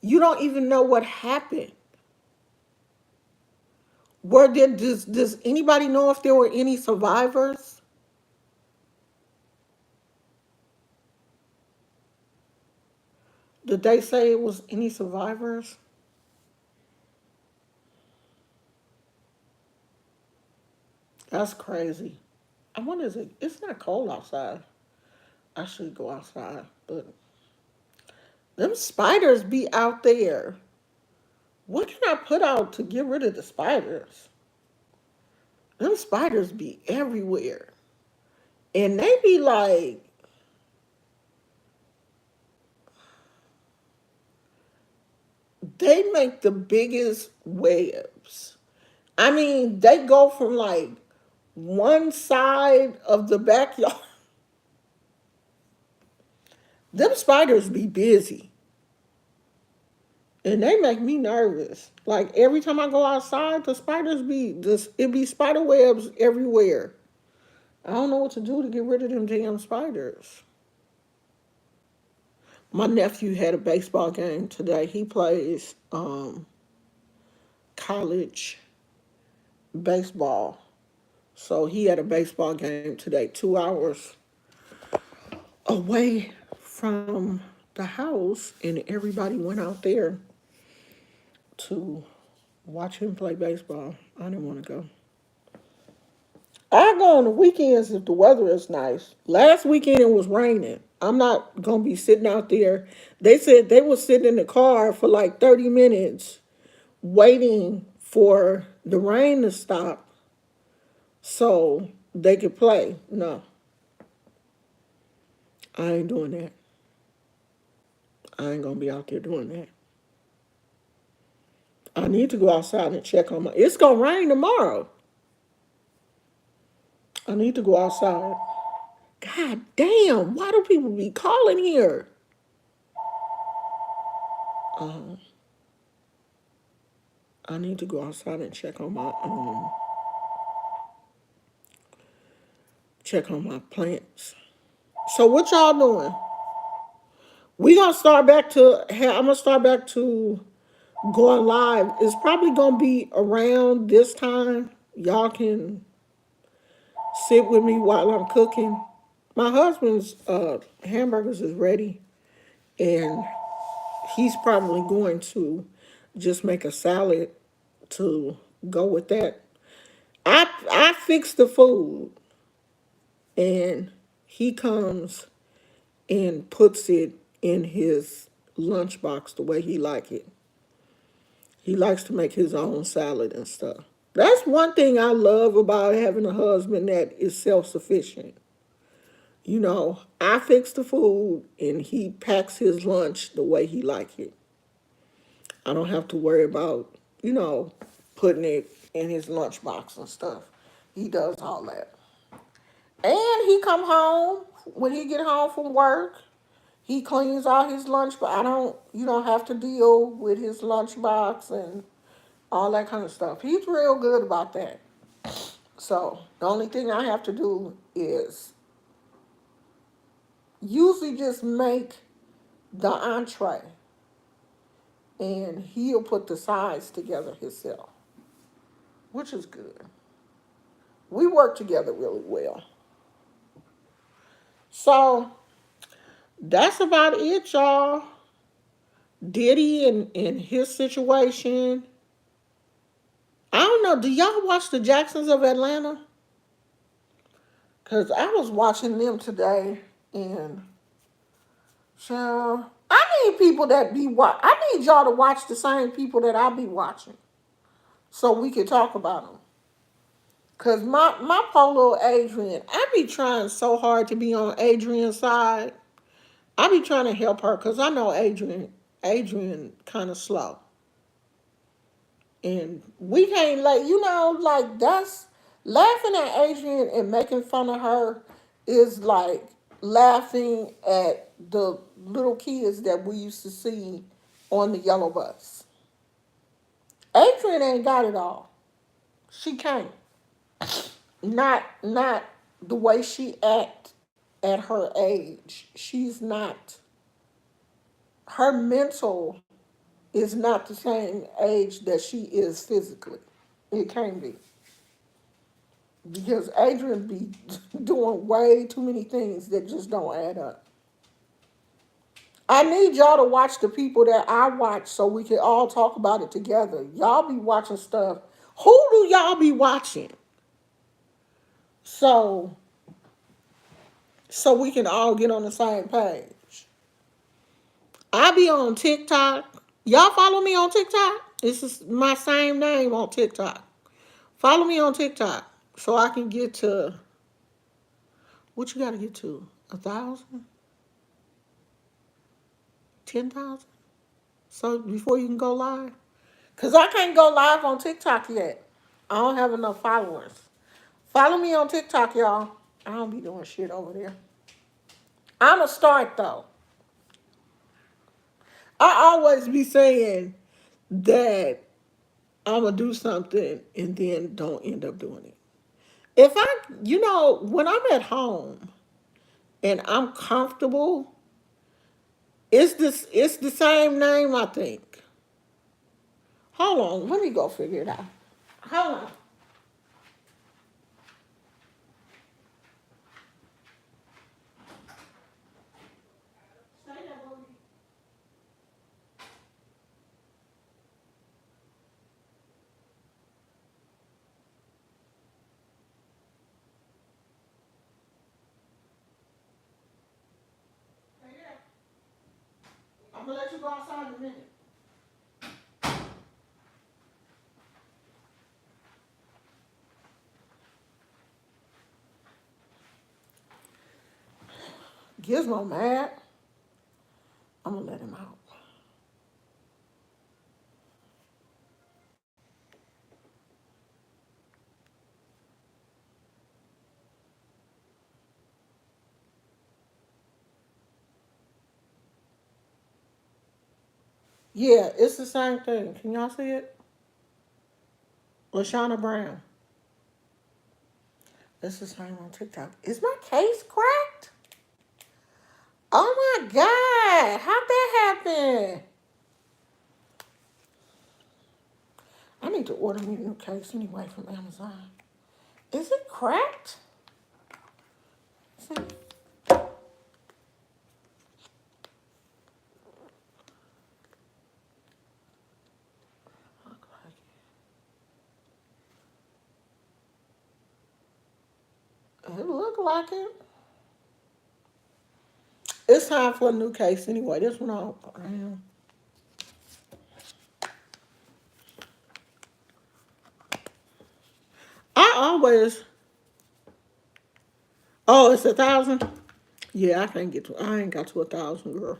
You don't even know what happened. Does anybody know if there were any survivors? Did they say it was any survivors? That's crazy. I wonder, it's not cold outside. I should go outside, but them spiders be out there. What can I put out to get rid of the spiders? Them spiders be everywhere. And they be like, they make the biggest webs. I mean, they go from like one side of the backyard. Them spiders be busy. And they make me nervous. Like every time I go outside, the spiders be this it be spider webs everywhere. I don't know what to do to get rid of them damn spiders. My nephew had a baseball game today. He plays college baseball. So he had a baseball game today, 2 hours away from the house, and everybody went out there to watch him play baseball. I didn't want to go. I go on the weekends if the weather is nice. Last weekend it was raining. I'm not gonna be sitting out there. They said they were sitting in the car for like 30 minutes waiting for the rain to stop so they could play. No, I ain't doing that. I ain't gonna be out there doing that. I need to go outside and check on my. It's gonna rain tomorrow. I need to go outside. God damn! Why do people be calling here? Um, I need to go outside and check on my plants. So what y'all doing? We gonna start back to. I'm gonna start back to going live. It's probably gonna be around this time. Y'all can sit with me while I'm cooking. My husband's hamburgers is ready, and he's probably going to just make a salad to go with that. I fix the food, and he comes and puts it in his lunchbox the way he like it. He likes to make his own salad and stuff. That's one thing I love about having a husband that is self-sufficient. I fix the food and he packs his lunch the way he like it. I don't have to worry about, putting it in his lunchbox and stuff. He does all that. And he come home when he get home from work. He cleans out his lunch, but you don't have to deal with his lunchbox and all that kind of stuff. He's real good about that. So the only thing I have to do is usually just make the entree, and he'll put the sides together himself, which is good. We work together really well. So that's about it, y'all. Diddy and his situation. I don't know. Do y'all watch the Jacksons of Atlanta? Because I was watching them today, and so I need people that be watch. I need y'all to watch the same people that I be watching, so we can talk about them. Cause my poor little Adrian, I be trying so hard to be on Adrian's side. I be trying to help her, cause I know Adrian kind of slow, and we can't like that's laughing at Adrian and making fun of her is like laughing at the little kids that we used to see on the yellow bus. Adrian ain't got it all. She can't. Not the way she act at her age. She's not. Her mental is not the same age that she is physically. It can't be, because Adrian be doing way too many things that just don't add up. I need y'all to watch the people that I watch so we can all talk about it together. Y'all be watching stuff. Who do y'all be watching? So we can all get on the same page. I be on TikTok. Y'all follow me on TikTok? This is my same name on TikTok. Follow me on TikTok so I can get to what you got to get to 1,000, 10,000. So before you can go live, cause I can't go live on TikTok yet. I don't have enough followers. Follow me on TikTok, y'all. I don't be doing shit over there. I'ma start though. I always be saying that I'm gonna do something and then don't end up doing it. If I, when I'm at home and I'm comfortable, it's the same name, I think. Hold on, let me go figure it out. Hold on. I'm gonna let you go outside in a minute. Gizmo mad. I'm gonna let him out. Yeah, it's the same thing. Can y'all see it? Lashana Brown. It's the same on TikTok. Is my case cracked? Oh my God. How'd that happen? I need to order me a new case anyway from Amazon. Is it cracked? See? Look like it. It look like it. It's time for a new case anyway. This one I am. I always. Oh, it's 1,000. Yeah, I can't get to. I ain't got to 1,000, girl.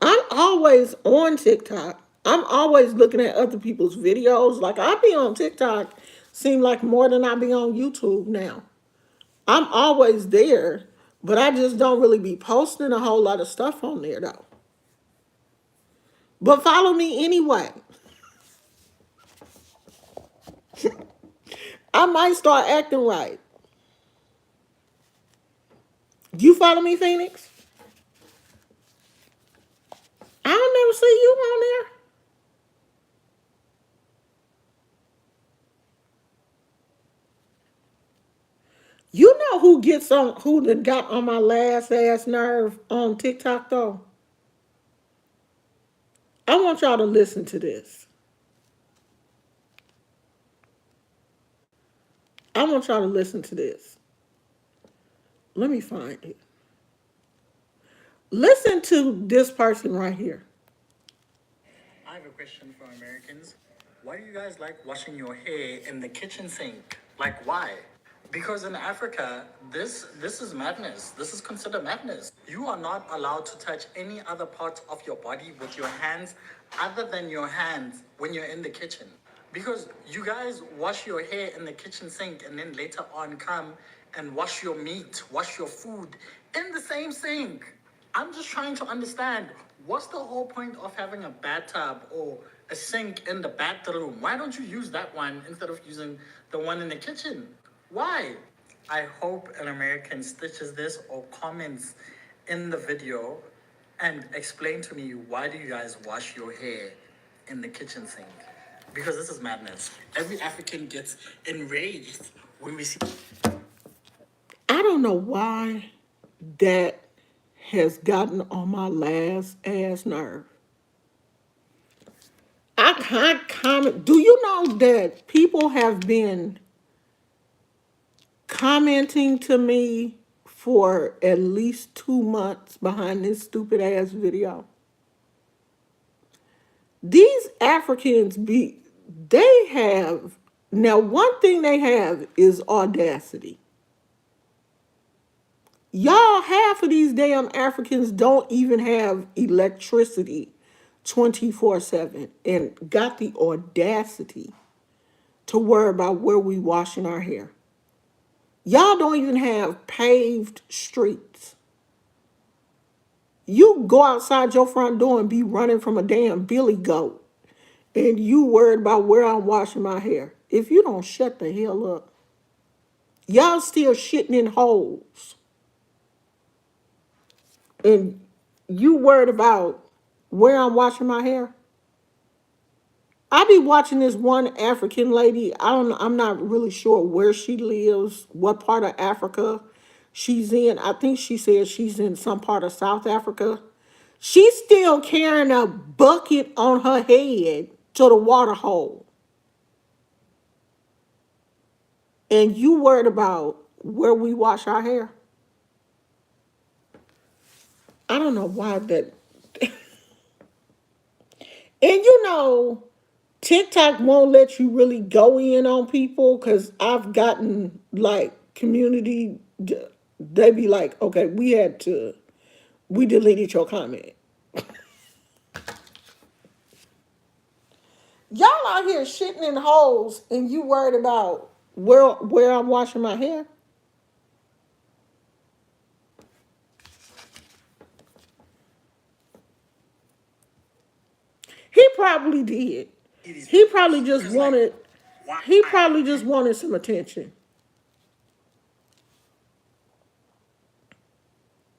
I'm always on TikTok. I'm always looking at other people's videos. Like I be on TikTok, seem like more than I be on YouTube now. I'm always there, but I just don't really be posting a whole lot of stuff on there though. But follow me anyway. I might start acting right. You follow me, Phoenix? I don't never see you on there. You know who done got on my last ass nerve on TikTok though? I want y'all to listen to this. I want y'all to listen to this. Let me find it. Listen to this person right here. I have a question for Americans. Why do you guys like washing your hair in the kitchen sink? Like, why? Because in Africa, this is madness. This is considered madness. You are not allowed to touch any other part of your body with your hands other than your hands when you're in the kitchen. Because you guys wash your hair in the kitchen sink and then later on come and wash your meat, wash your food in the same sink. I'm just trying to understand what's the whole point of having a bathtub or a sink in the bathroom? Why don't you use that one instead of using the one in the kitchen? Why? I hope an American stitches this or comments in the video and explain to me why do you guys wash your hair in the kitchen sink? Because this is madness. Every African gets enraged when we see. I don't know why that has gotten on my last ass nerve. I can't comment. Do you know that people have been commenting to me for at least 2 months behind this stupid ass video? These Africans they have, now one thing they have is audacity. Y'all, half of these damn Africans don't even have electricity 24/7 and got the audacity to worry about where we washing our hair. Y'all don't even have paved streets. You go outside your front door and be running from a damn billy goat, and you worried about where I'm washing my hair. If you don't shut the hell up, y'all still shitting in holes, and you worried about where I'm washing my hair. I be watching this one African lady. I'm not really sure where she lives, what part of Africa she's in. I think she said she's in some part of South Africa. She's still carrying a bucket on her head to the water hole. And you worried about where we wash our hair? I don't know why that. And TikTok won't let you really go in on people because I've gotten like community, they be like, okay, we deleted your comment. Y'all out here shitting in holes and you worried about where I'm washing my hair? He probably did. He probably just wanted, he probably just wanted some attention.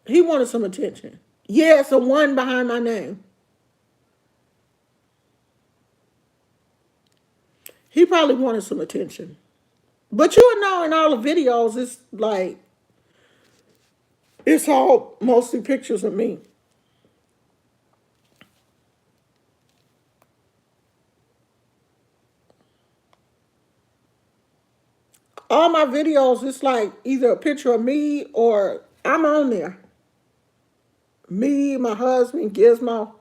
He wanted some attention. Yeah, it's a one behind my name. He probably wanted some attention. But you know, in all the videos, it's like, it's all mostly pictures of me. All my videos, it's like either a picture of me or I'm on there. Me, my husband, Gizmo.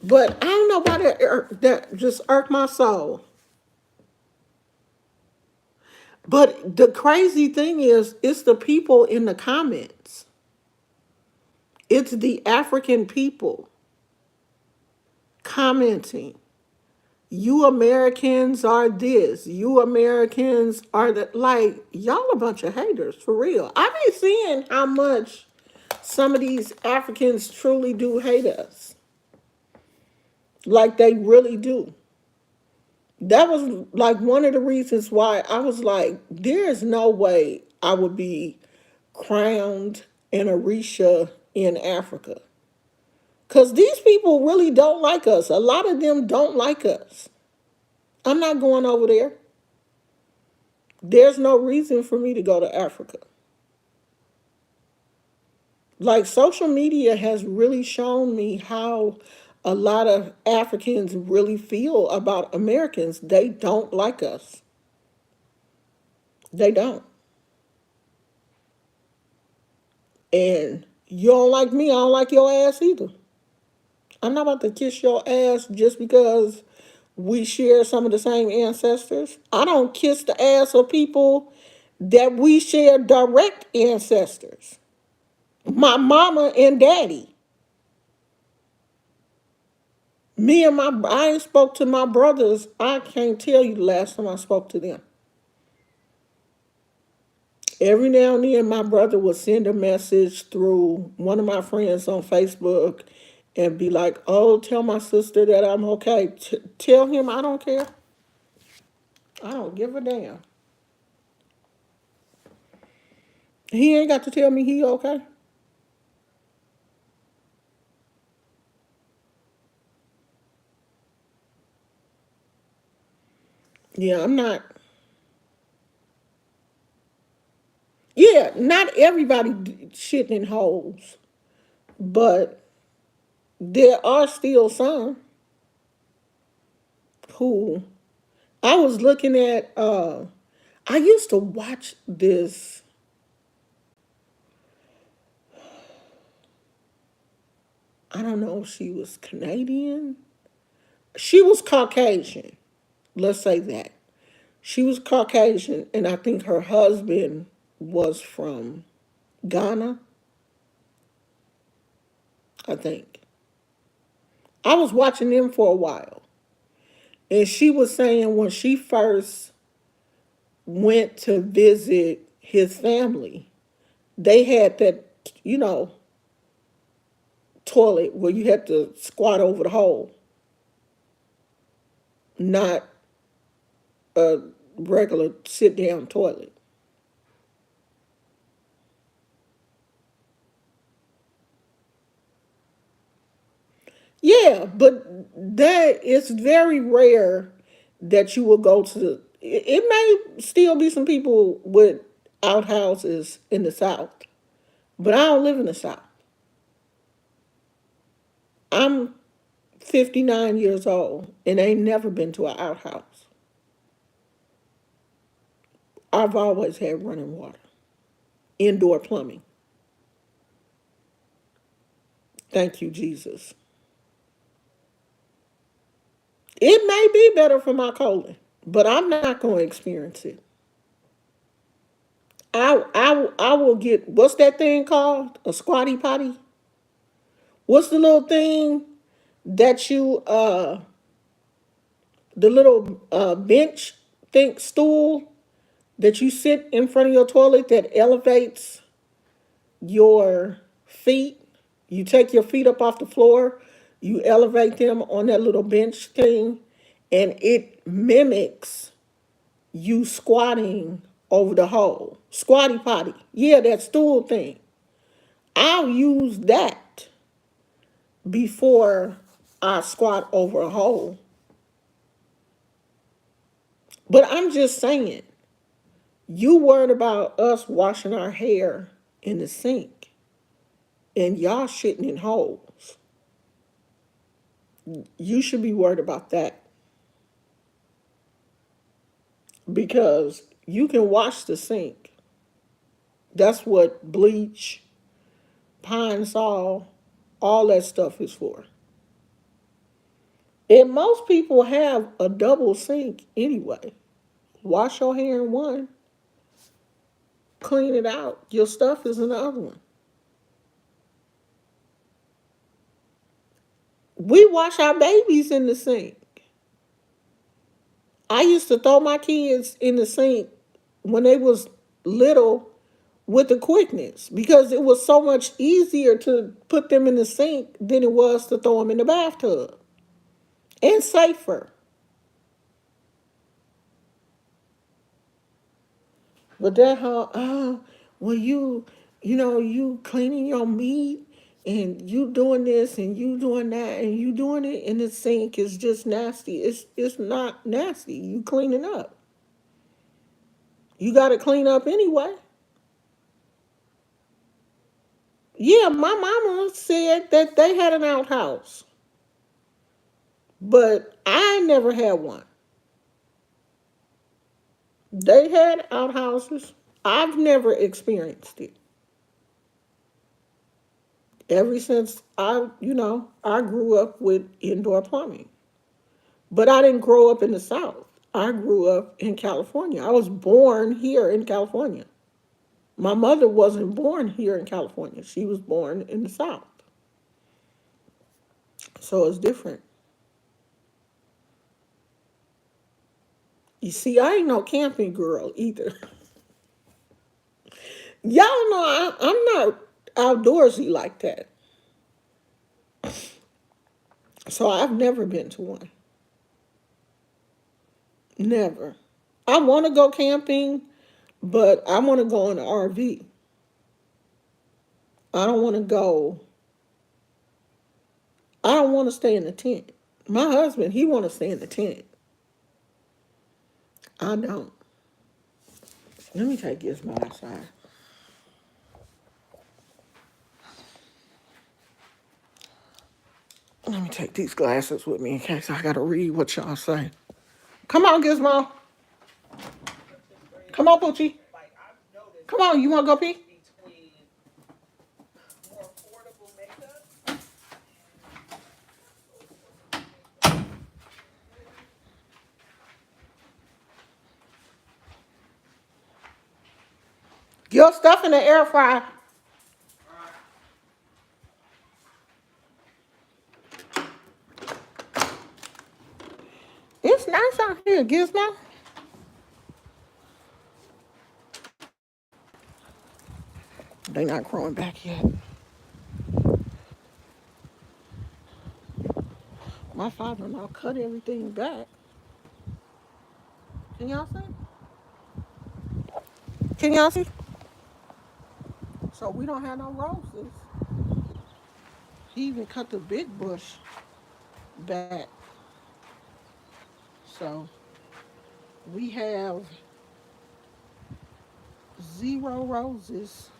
But I don't know why that just irked my soul. But the crazy thing is, it's the people in the comments. It's the African people commenting. You Americans are this. You Americans are that. Like, y'all a bunch of haters, for real. I be seeing how much some of these Africans truly do hate us. Like they really do. That was like one of the reasons why I was like, there is no way I would be crowned an Orisha in Africa. Because these people really don't like us. A lot of them don't like us. I'm not going over there. There's no reason for me to go to Africa. Like social media has really shown me how a lot of Africans really feel about Americans. They don't like us. They don't. And you don't like me, I don't like your ass either. I'm not about to kiss your ass just because we share some of the same ancestors. I don't kiss the ass of people that we share direct ancestors. My mama and daddy. I ain't spoke to my brothers. I can't tell you the last time I spoke to them. Every now and then, my brother would send a message through one of my friends on Facebook and be like, oh, tell my sister that I'm okay. Tell him I don't care. I don't give a damn. He ain't got to tell me he okay. Yeah, I'm not. Yeah, not everybody shitting in holes, but there are still some who I was looking at. I used to watch this. I don't know if she was Canadian. She was Caucasian. Let's say that. She was Caucasian, and I think her husband was from Ghana, I think. I was watching them for a while. And she was saying when she first went to visit his family, they had that, you know, toilet where you had to squat over the hole, not a regular sit down toilet. Yeah, but that it's very rare that you will go to it may still be some people with outhouses in the South, but I don't live in the South. I'm 59 years old and ain't never been to an outhouse. I've always had running water, indoor plumbing. Thank you, Jesus. It may be better for my colon, but I'm not going to experience it. I will get, what's that thing called? A squatty potty? What's the little thing that the little bench think stool that you sit in front of your toilet that elevates your feet? You take your feet up off the floor, you elevate them on that little bench thing, and it mimics you squatting over the hole. Squatty potty. Yeah, that stool thing. I'll use that before I squat over a hole. But I'm just saying, you worried about us washing our hair in the sink and y'all shitting in holes. You should be worried about that because you can wash the sink. That's what bleach, Pine Sol, all that stuff is for. And most people have a double sink anyway. Wash your hair in one, clean it out. Your stuff is in the other one. We wash our babies in the sink. I used to throw my kids in the sink when they was little with the quickness because it was so much easier to put them in the sink than it was to throw them in the bathtub. and safer. But that how when you cleaning your meat and you doing this and you doing that and you doing it in the sink is just nasty. It's not nasty. You cleaning up. You got to clean up anyway. Yeah, my mama said that they had an outhouse, but I never had one. They had outhouses. I've never experienced it. Ever since I grew up with indoor plumbing. But I didn't grow up in the South. I grew up in California. I was born here in California. My mother wasn't born here in California. She was born in the South. So it's different. You see, I ain't no camping girl either. Y'all know I'm not outdoorsy like that. So I've never been to one. Never. I want to go camping, but I want to go in an RV. I don't want to go. I don't want to stay in the tent. My husband, he want to stay in the tent. I don't. Let me take Gizmo outside. Let me take these glasses with me in case I gotta read what y'all say. Come on, Gizmo. Come on, Poochie. Come on, you wanna go pee? Your stuff in the air fryer. It's nice out here, Gizmo. They not growing back yet. My father-in-law cut everything back. Can y'all see? Can y'all see? So we don't have no roses. He even cut the big bush back. So we have 0 roses.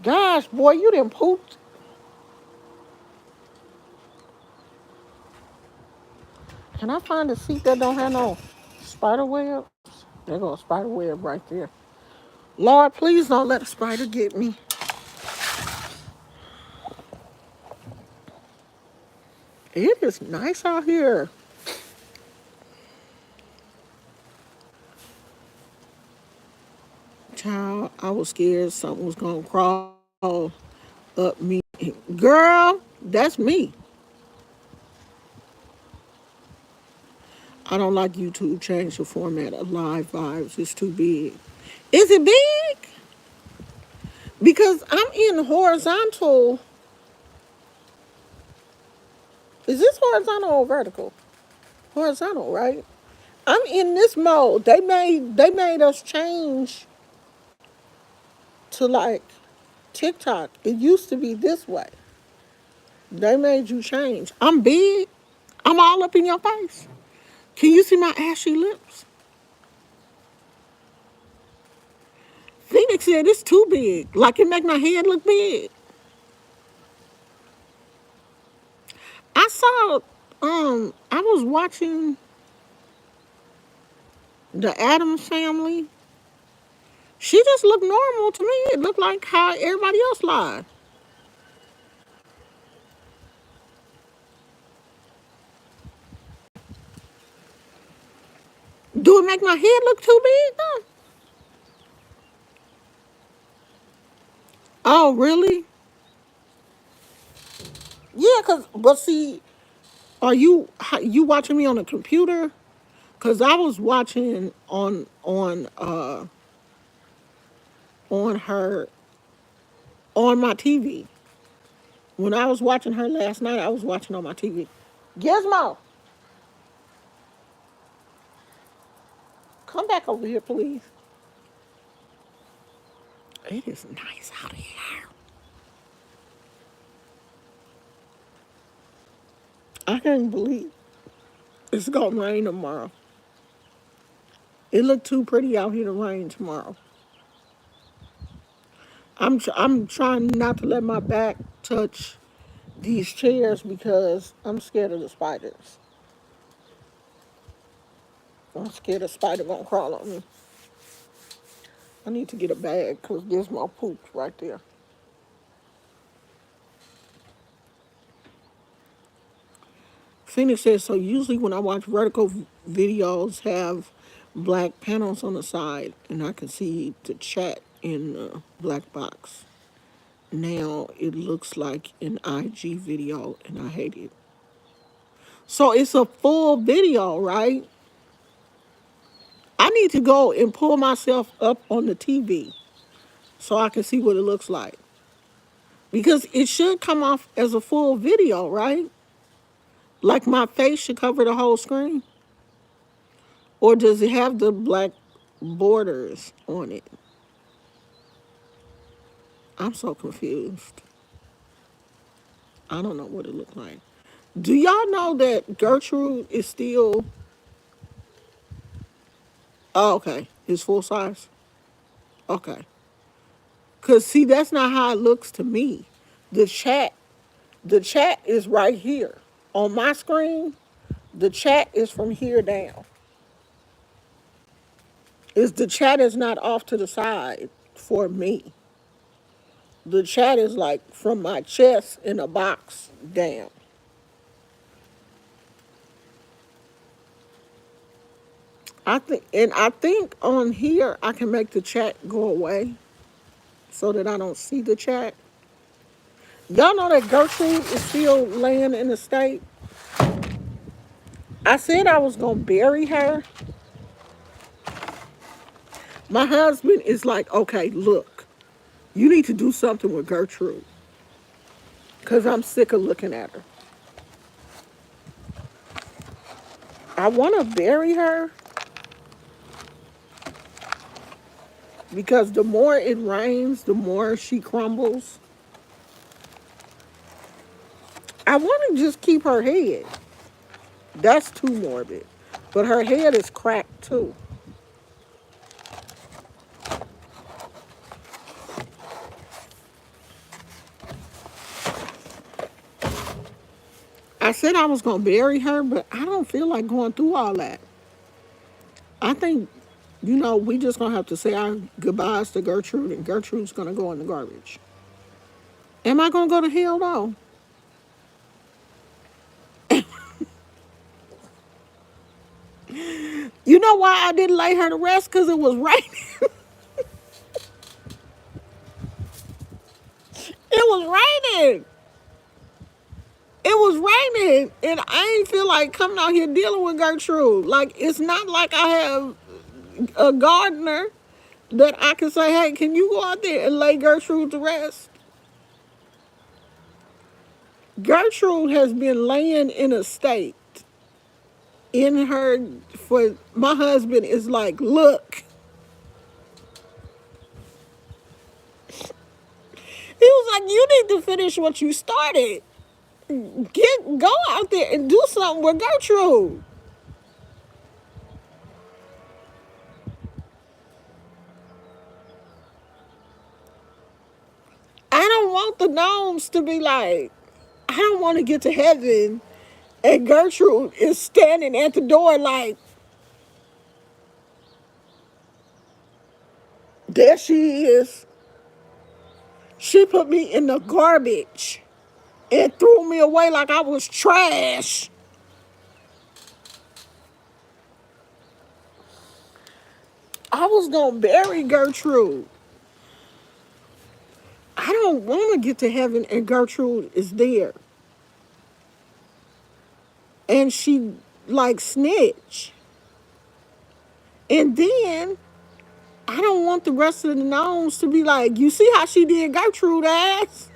Gosh, boy, you done pooped. Can I find a seat that don't have no spider webs? There goes a spider web right there. Lord, please don't let a spider get me. It is nice out here. Child, I was scared something was gonna crawl up me. Girl, that's me. I don't like YouTube change the format of live vibes. It's too big. Is it big? Because I'm in horizontal. Is this horizontal or vertical? Horizontal, right? I'm in this mode. They made us change to like TikTok. It used to be this way. They made you change. I'm big. I'm all up in your face. Can you see my ashy lips? Phoenix said it's too big. Like it make my head look big. I saw I was watching the Addams family. She just looked normal to me. It looked like how everybody else lied. Do it make my head look too big though? Oh, really? Yeah, but see, are you watching me on a computer? Cause I was watching on her on my TV. When I was watching her last night, I was watching on my TV. Gizmo, come back over here, please. It is nice out here. I can't believe it's gonna rain tomorrow. It looked too pretty out here to rain tomorrow. I'm trying not to let my back touch these chairs because I'm scared of the spiders. I'm scared a spider gonna crawl on me. I need to get a bag because there's my poop right there. Phoenix says, so usually when I watch vertical videos have black panels on the side and I can see the chat in the black box. Now it looks like an IG video and I hate it. So it's a full video, right? I need to go and pull myself up on the TV so I can see what it looks like. Because it should come off as a full video, right? Like my face should cover the whole screen? Or does it have the black borders on it? I'm so confused. I don't know what it looked like. Do y'all know that Gertrude is still... Oh, okay. It's full size? Okay. Because, see, that's not how it looks to me. The chat is right here. On my screen, the chat is from here down. The chat is not off to the side for me. The chat is like from my chest in a box down. I think on here I can make the chat go away so that I don't see the chat. Y'all know that Gertrude is still laying in the state. I said I was gonna bury her. My husband is like, okay, look, you need to do something with Gertrude because I'm sick of looking at her. I want to bury her because the more it rains, the more she crumbles. I want to just keep her head. That's too morbid. But her head is cracked too. I said I was going to bury her, but I don't feel like going through all that. I think, we just going to have to say our goodbyes to Gertrude, and Gertrude's going to go in the garbage. Am I going to go to hell, though? You know why I didn't lay her to rest? Because it was raining. It was raining. It was raining, and I ain't feel like coming out here dealing with Gertrude. Like, it's not like I have a gardener that I can say, hey, can you go out there and lay Gertrude to rest? Gertrude has been laying in a state in her, for my husband is like, look. He was like, you need to finish what you started. Go out there and do something with Gertrude. I don't want the gnomes to be like, I don't want to get to heaven and Gertrude is standing at the door like, there she is. She put me in the garbage and threw me away like I was trash. I was going to bury Gertrude. I don't want to get to heaven and Gertrude is there. And she like snitch. And then I don't want the rest of the gnomes to be like, you see how she did Gertrude ass?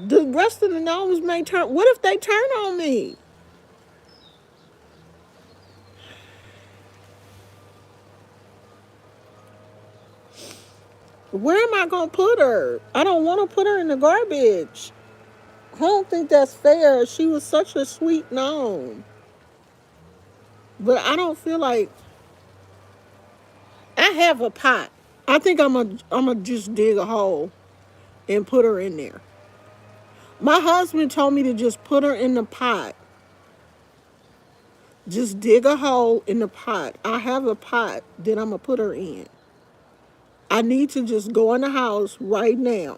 The rest of the gnomes may turn. What if they turn on me? Where am I gonna put her? I don't want to put her in the garbage. I don't think that's fair. She was such a sweet gnome, but I don't feel like I have a pot. I think I'm gonna just dig a hole and put her in there. My husband told me to just put her in the pot. Just dig a hole in the pot. I have a pot that I'm gonna put her in. I need to just go in the house right now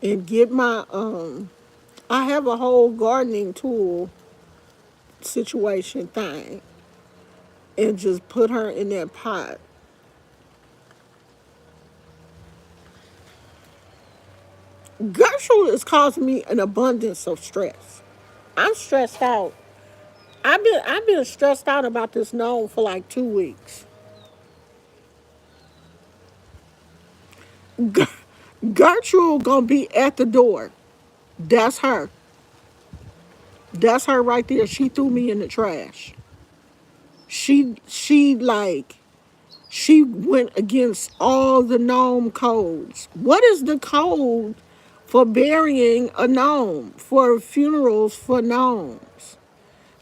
and get my I have a whole gardening tool situation thing and just put her in that pot. Gertrude is causing me an abundance of stress. I'm stressed out. I've been stressed out about this gnome for like 2 weeks. Gertrude gonna be at the door. That's her. That's her right there. She threw me in the trash. She went against all the gnome codes. What is the code for burying a gnome, for funerals for gnomes?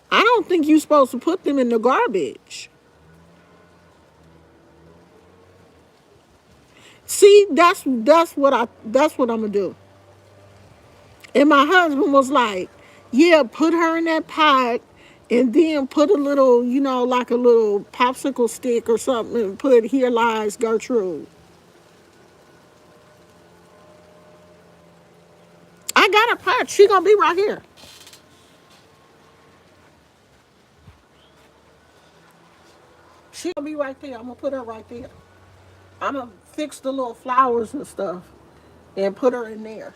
I don't think you're supposed to put them in the garbage. See, that's what I'm gonna do. And my husband was like, yeah, put her in that pot and then put a little, like a little popsicle stick or something and put here lies Gertrude. I got a pot. She gonna be right here. She gonna be right there. I'm gonna put her right there. I'm gonna fix the little flowers and stuff and put her in there.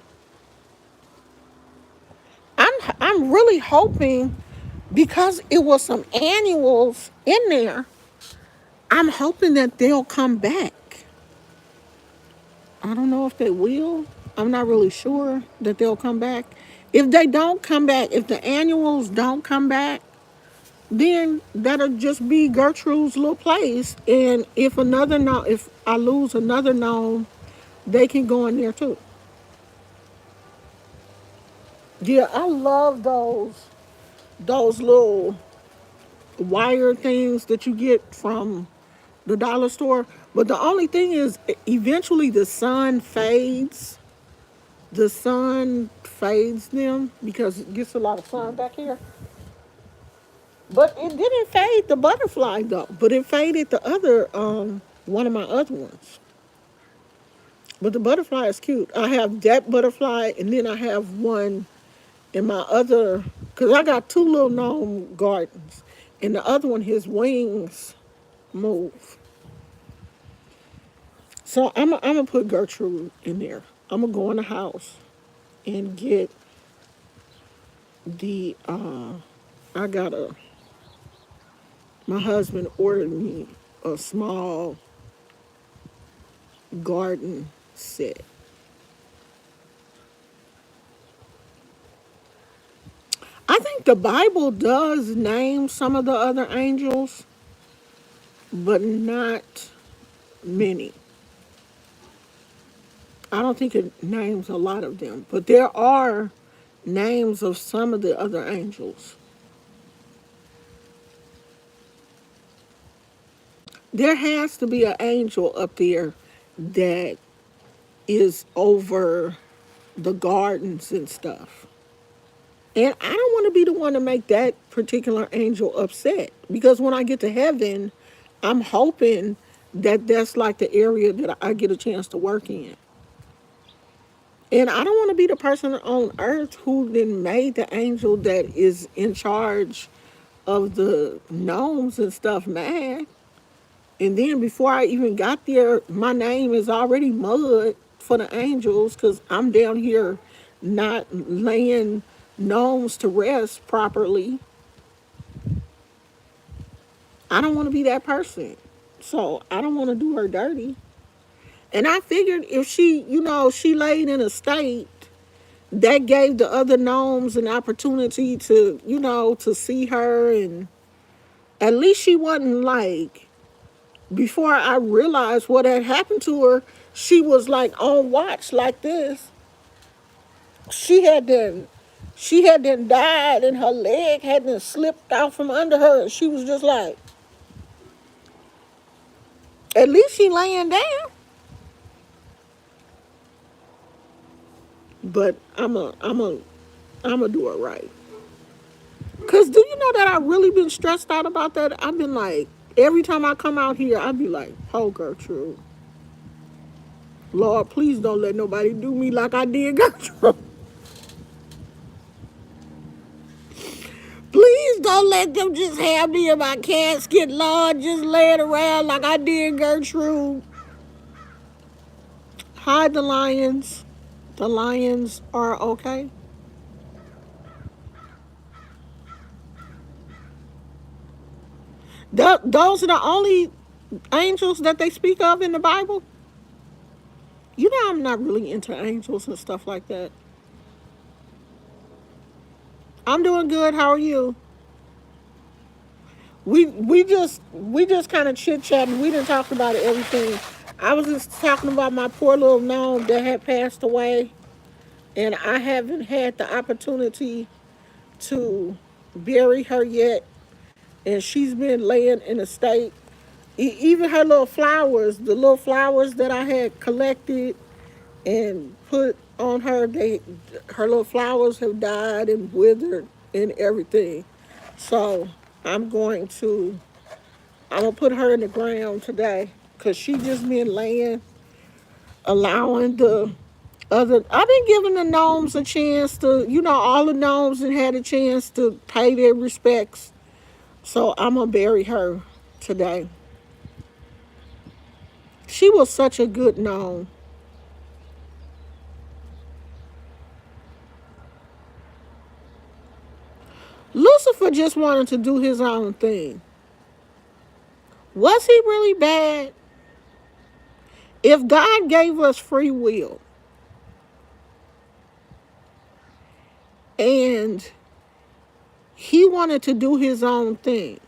I'm really hoping because it was some annuals in there. I'm hoping that they'll come back. I don't know if they will. I'm not really sure that they'll come back. If they don't come back, if the annuals don't come back, then that'll just be Gertrude's little place. And if I lose another gnome, they can go in there too. Yeah, I love those little wire things that you get from the dollar store. But the only thing is, eventually the sun fades. The sun fades them because it gets a lot of sun back here. But it didn't fade the butterfly though. But it faded the other one of my other ones. But the butterfly is cute. I have that butterfly and then I have one in my other, because I got two little gnome gardens. And the other one, his wings move. So I'm gonna put Gertrude in there. I'm gonna go in the house and get the I got a my husband ordered me a small garden set. I think the Bible does name some of the other angels, but not many. I don't think it names a lot of them, but there are names of some of the other angels. There has to be an angel up there that is over the gardens and stuff. And I don't want to be the one to make that particular angel upset because when I get to heaven, I'm hoping that that's like the area that I get a chance to work in. And I don't want to be the person on earth who then made the angel that is in charge of the gnomes and stuff mad. And then before I even got there, my name is already mud for the angels because I'm down here not laying gnomes to rest properly. I don't want to be that person. So I don't want to do her dirty. And I figured if she laid in a state that gave the other gnomes an opportunity to, to see her, and at least she wasn't like, before I realized what had happened to her, she was like on watch like this. She had then died, and her leg had then slipped out from under her, and she was just like, at least she laying down. But I'm a do it right. Cause do you know that I've really been stressed out about that? I've been like, every time I come out here, I'd be like, oh Gertrude, Lord, please don't let nobody do me like I did Gertrude. Please don't let them just have me in my casket, Lord, just lay it around like I did Gertrude. Hide the lions. The lions are okay. Those are the only angels that they speak of in the Bible. You know, I'm not really into angels and stuff like that. I'm doing good. How are you? We just kind of chit chatting. We didn't talk about everything. I was just talking about my poor little gnome that had passed away, and I haven't had the opportunity to bury her yet. And she's been laying in a state. Even her little flowers, the little flowers that I had collected and put on her, her little flowers have died and withered and everything. So I'm going to I'm gonna put her in the ground today, because she just been laying, allowing the other. I've been giving the gnomes a chance to, all the gnomes and had a chance to pay their respects. So I'm gonna bury her today. She was such a good gnome. Lucifer just wanted to do his own thing. Was he really bad? If God gave us free will and he wanted to do his own thing,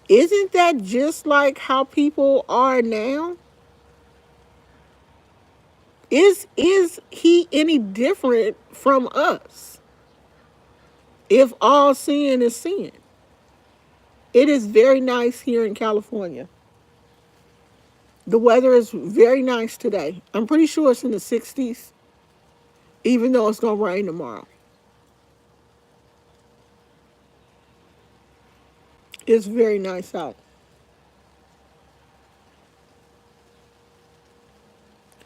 isn't that just like how people are now? Is he any different from us? If all sin is sin. It is very nice here in California. The weather is very nice today. I'm pretty sure it's in the 60s, even though it's going to rain tomorrow. It's very nice out.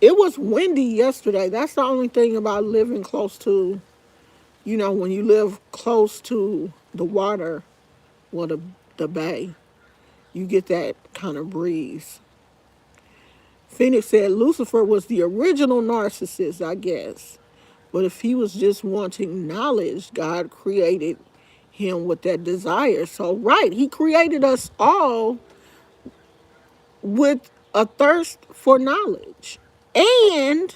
It was windy yesterday. That's the only thing about living close to, when you live close to the water or the bay, you get that kind of breeze. Phoenix said Lucifer was the original narcissist, I guess. But if he was just wanting knowledge, God created him with that desire. So, right, he created us all with a thirst for knowledge. And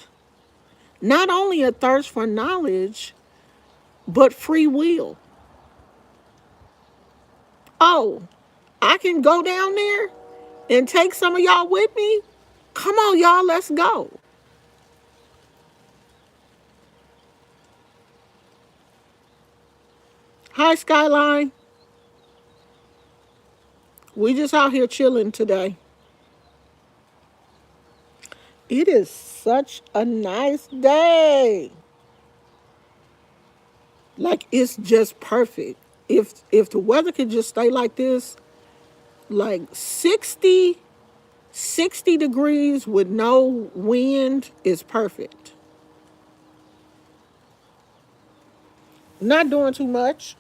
not only a thirst for knowledge, but free will. Oh, I can go down there and take some of y'all with me? Come on, y'all, let's go. Hi, Skyline. We just out here chilling today. It is such a nice day. Like, it's just perfect. If the weather could just stay like this, like 60 degrees with no wind is perfect. Not doing too much.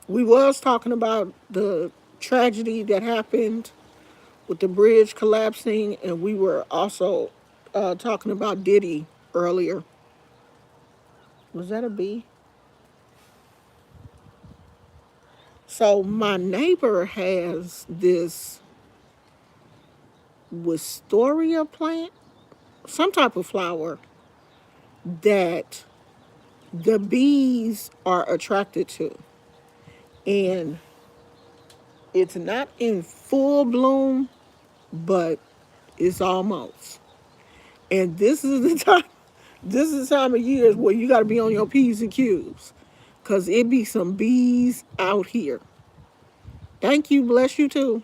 We was talking about the tragedy that happened with the bridge collapsing, and we were also talking about Diddy earlier. Was that a bee? So my neighbor has this wisteria plant, some type of flower, that the bees are attracted to. And it's not in full bloom, but it's almost. And this is the time, this is the time of years where you got to be on your P's and Q's. Because it be some bees out here. Thank you, bless you too.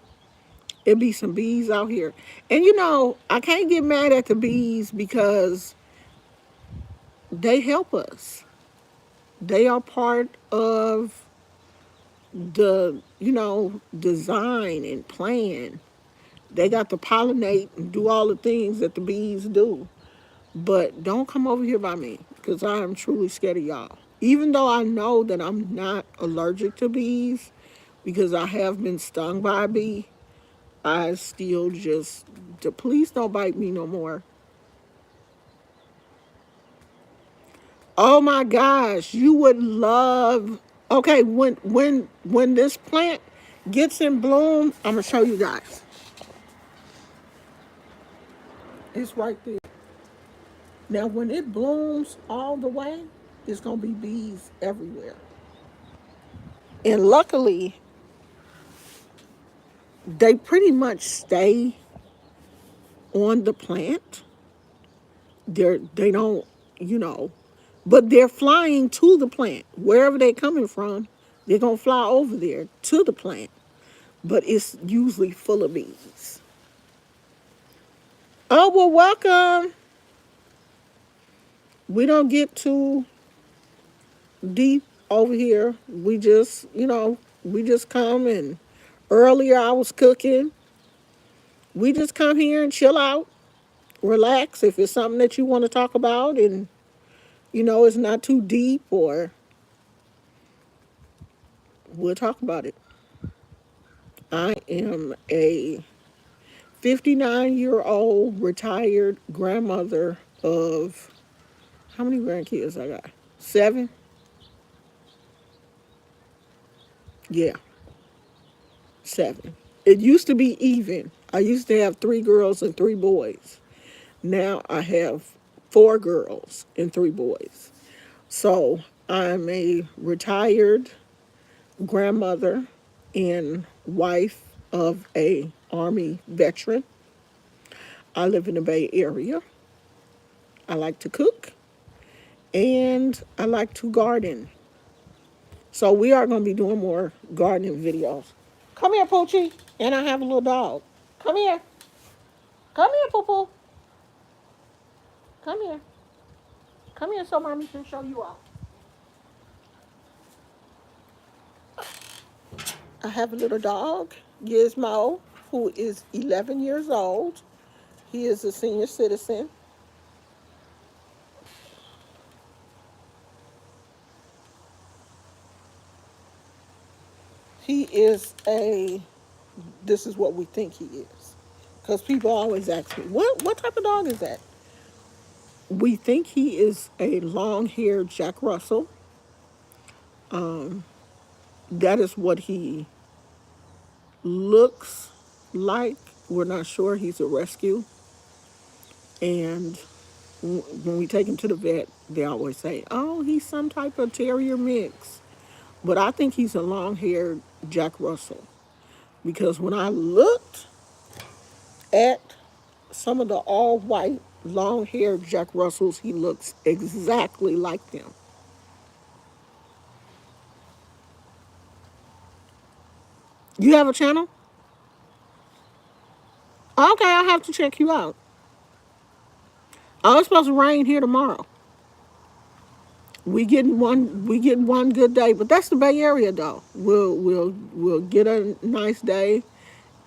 It be some bees out here. And I can't get mad at the bees because they help us. They are part of the, design and plan. They got to pollinate and do all the things that the bees do. But don't come over here by me because I am truly scared of y'all. Even though I know that I'm not allergic to bees because I have been stung by a bee, I still just, please don't bite me no more. Oh my gosh, you would love. Okay, when this plant gets in bloom, I'm gonna show you guys. It's right there. Now, when it blooms all the way, it's gonna be bees everywhere. And luckily, they pretty much stay on the plant. They don't, but they're flying to the plant. Wherever they're coming from, they're gonna fly over there to the plant. But it's usually full of bees. Oh, well, welcome. We don't get too deep over here. We just come, and earlier I was cooking. We just come here and chill out, relax. If it's something that you want to talk about and, it's not too deep, or we'll talk about it. I am a 59-year-old retired grandmother of, how many grandkids I got? 7? Yeah, 7. It used to be even. I used to have 3 girls and 3 boys. Now I have 4 girls and 3 boys. So I'm a retired grandmother and wife of a Army veteran. I live in the Bay Area. I like to cook and I like to garden. So we are going to be doing more gardening videos. Come here, Poochie. And I have a little dog. Come here. Come here, Poo Poo. Come here. Come here so Mommy can show you off. I have a little dog, Gizmo, who is 11 years old. He is a senior citizen. This is what we think he is. Because people always ask me, what type of dog is that? We think he is a long-haired Jack Russell. That is what he looks like. We're not sure. He's a rescue. And when we take him to the vet, they always say, oh, he's some type of terrier mix. But I think he's a long-haired Jack Russell. Because when I looked at some of the all-white, long-haired Jack Russells, he looks exactly like them. You have a channel? Okay, I'll have to check you out. Oh, it's supposed to rain here tomorrow. We getting one good day, but that's the Bay Area though. We'll get a nice day,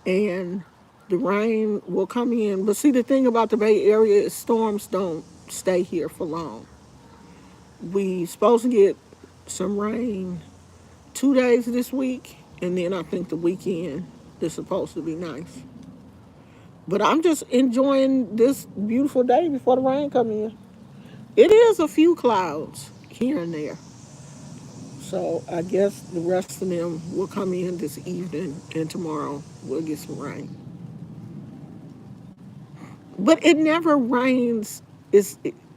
and the rain will come in. But see, the thing about the Bay Area is storms don't stay here for long. We supposed to get some rain 2 days this week, and then I think the weekend is supposed to be nice. But I'm just enjoying this beautiful day before the rain come in. It is a few clouds here and there. So I guess the rest of them will come in this evening, and tomorrow we'll get some rain. But it never rains.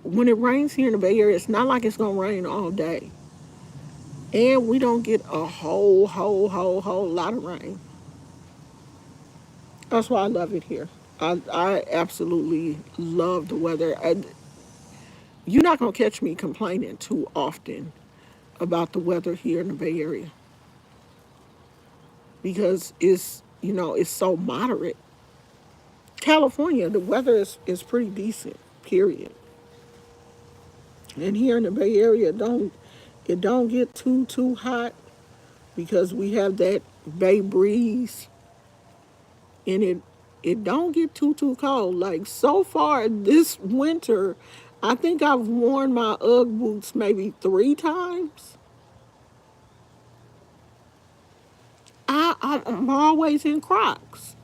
when it rains here in the Bay Area, it's not like it's gonna rain all day. And we don't get a whole lot of rain. That's why I love it here. I absolutely love the weather. You're not gonna catch me complaining too often about the weather here in the Bay Area because it's so moderate. California, the weather is pretty decent, period. And here in the Bay Area, it don't get too hot because we have that bay breeze, and it don't get too cold. Like so far this winter, I think I've worn my UGG boots maybe 3 times. I'm always in Crocs.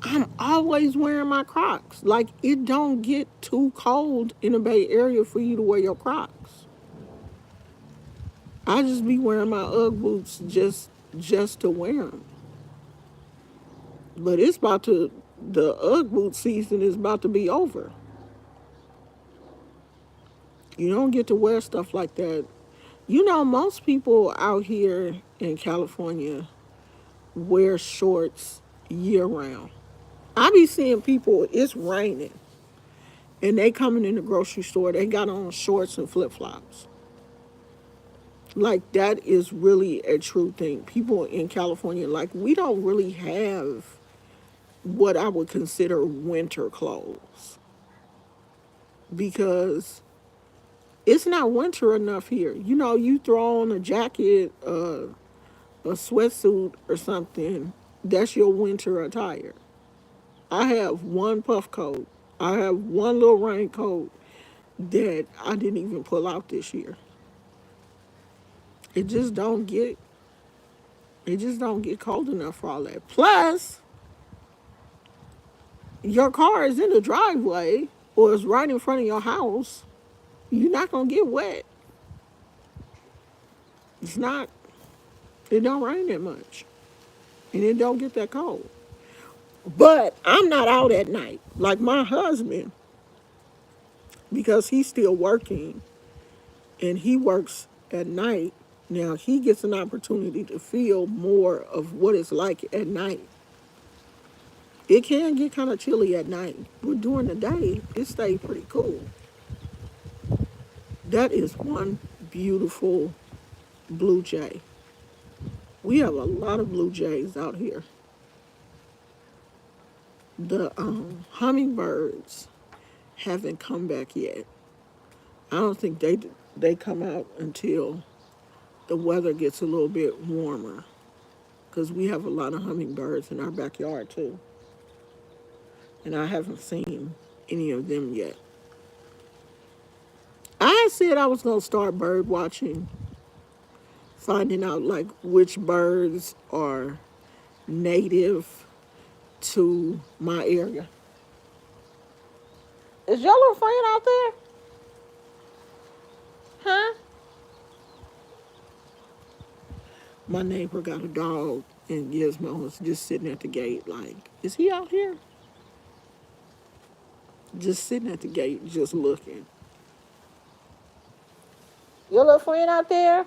I'm always wearing my Crocs. Like it don't get too cold in the Bay Area for you to wear your Crocs. I just be wearing my UGG boots just to wear them. But the UGG boot season is about to be over. You don't get to wear stuff like that. Most people out here in California wear shorts year round. I be seeing people, it's raining, and they coming in the grocery store, they got on shorts and flip flops. Like that is really a true thing. People in California, like we don't really have what I would consider winter clothes because it's not winter enough here. You throw on a jacket, a sweatsuit or something, that's your winter attire. I have one puff coat. I have one little raincoat that I didn't even pull out this year. It just don't get it just don't get cold enough for all that. Plus, your car is in the driveway or it's right in front of your house. You're not gonna get wet. It's not it don't rain that much. And it don't get that cold. But I'm not out at night. Like my husband, because he's still working and he works at night. Now he gets an opportunity to feel more of what it's like at night. It can get kind of chilly at night, but during the day, it stays pretty cool. That is one beautiful blue jay. We have a lot of blue jays out here. The hummingbirds haven't come back yet. I don't think they come out until the weather gets a little bit warmer because we have a lot of hummingbirds in our backyard too. And I haven't seen any of them yet. I said I was going to start bird watching, finding out like which birds are native to my area. Is your little friend out there? Huh? My neighbor got a dog, and Gizmo was just sitting at the gate like, is he out here? Just sitting at the gate, just looking. Your little friend out there?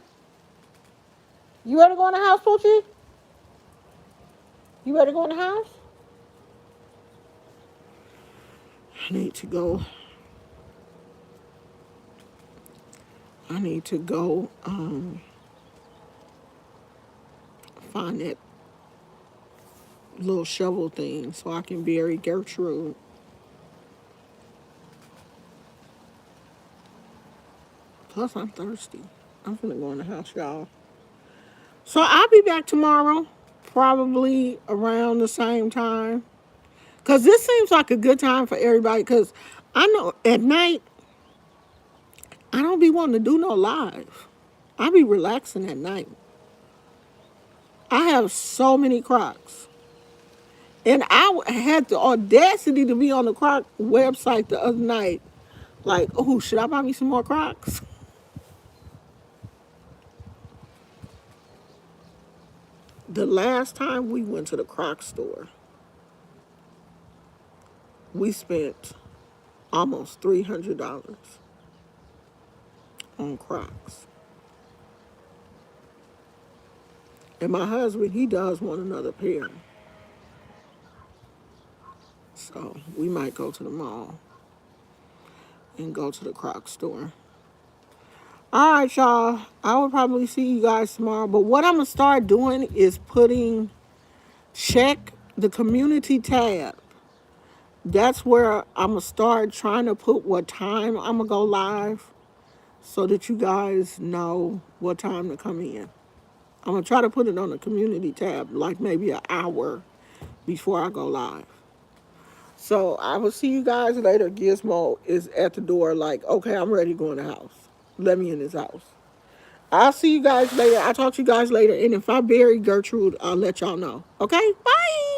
You ready to go in the house, Poochie? You ready to go in the house? I need to go. I need to go find that little shovel thing so I can bury Gertrude. Plus, I'm thirsty. I'm gonna go in the house, y'all. So I'll be back tomorrow, probably around the same time. Because this seems like a good time for everybody. Because I know at night, I don't be wanting to do no live. I be relaxing at night. I have so many Crocs. And I had the audacity to be on the Croc website the other night. Like, oh, should I buy me some more Crocs? The last time we went to the Croc store, we spent almost $300 on Crocs. And my husband, he does want another pair. So we might go to the mall and go to the Crocs store. All right, y'all. I will probably see you guys tomorrow. But what I'm going to start doing is check the community tab. That's where I'm going to start trying to put what time I'm going to go live so that you guys know what time to come in. I'm going to try to put it on the community tab, like maybe an hour before I go live. So I will see you guys later. Gizmo is at the door like, okay, I'm ready to go in the house. Let me in this house. I'll see you guys later. I'll talk to you guys later. And if I bury Gertrude, I'll let y'all know. Okay? Bye.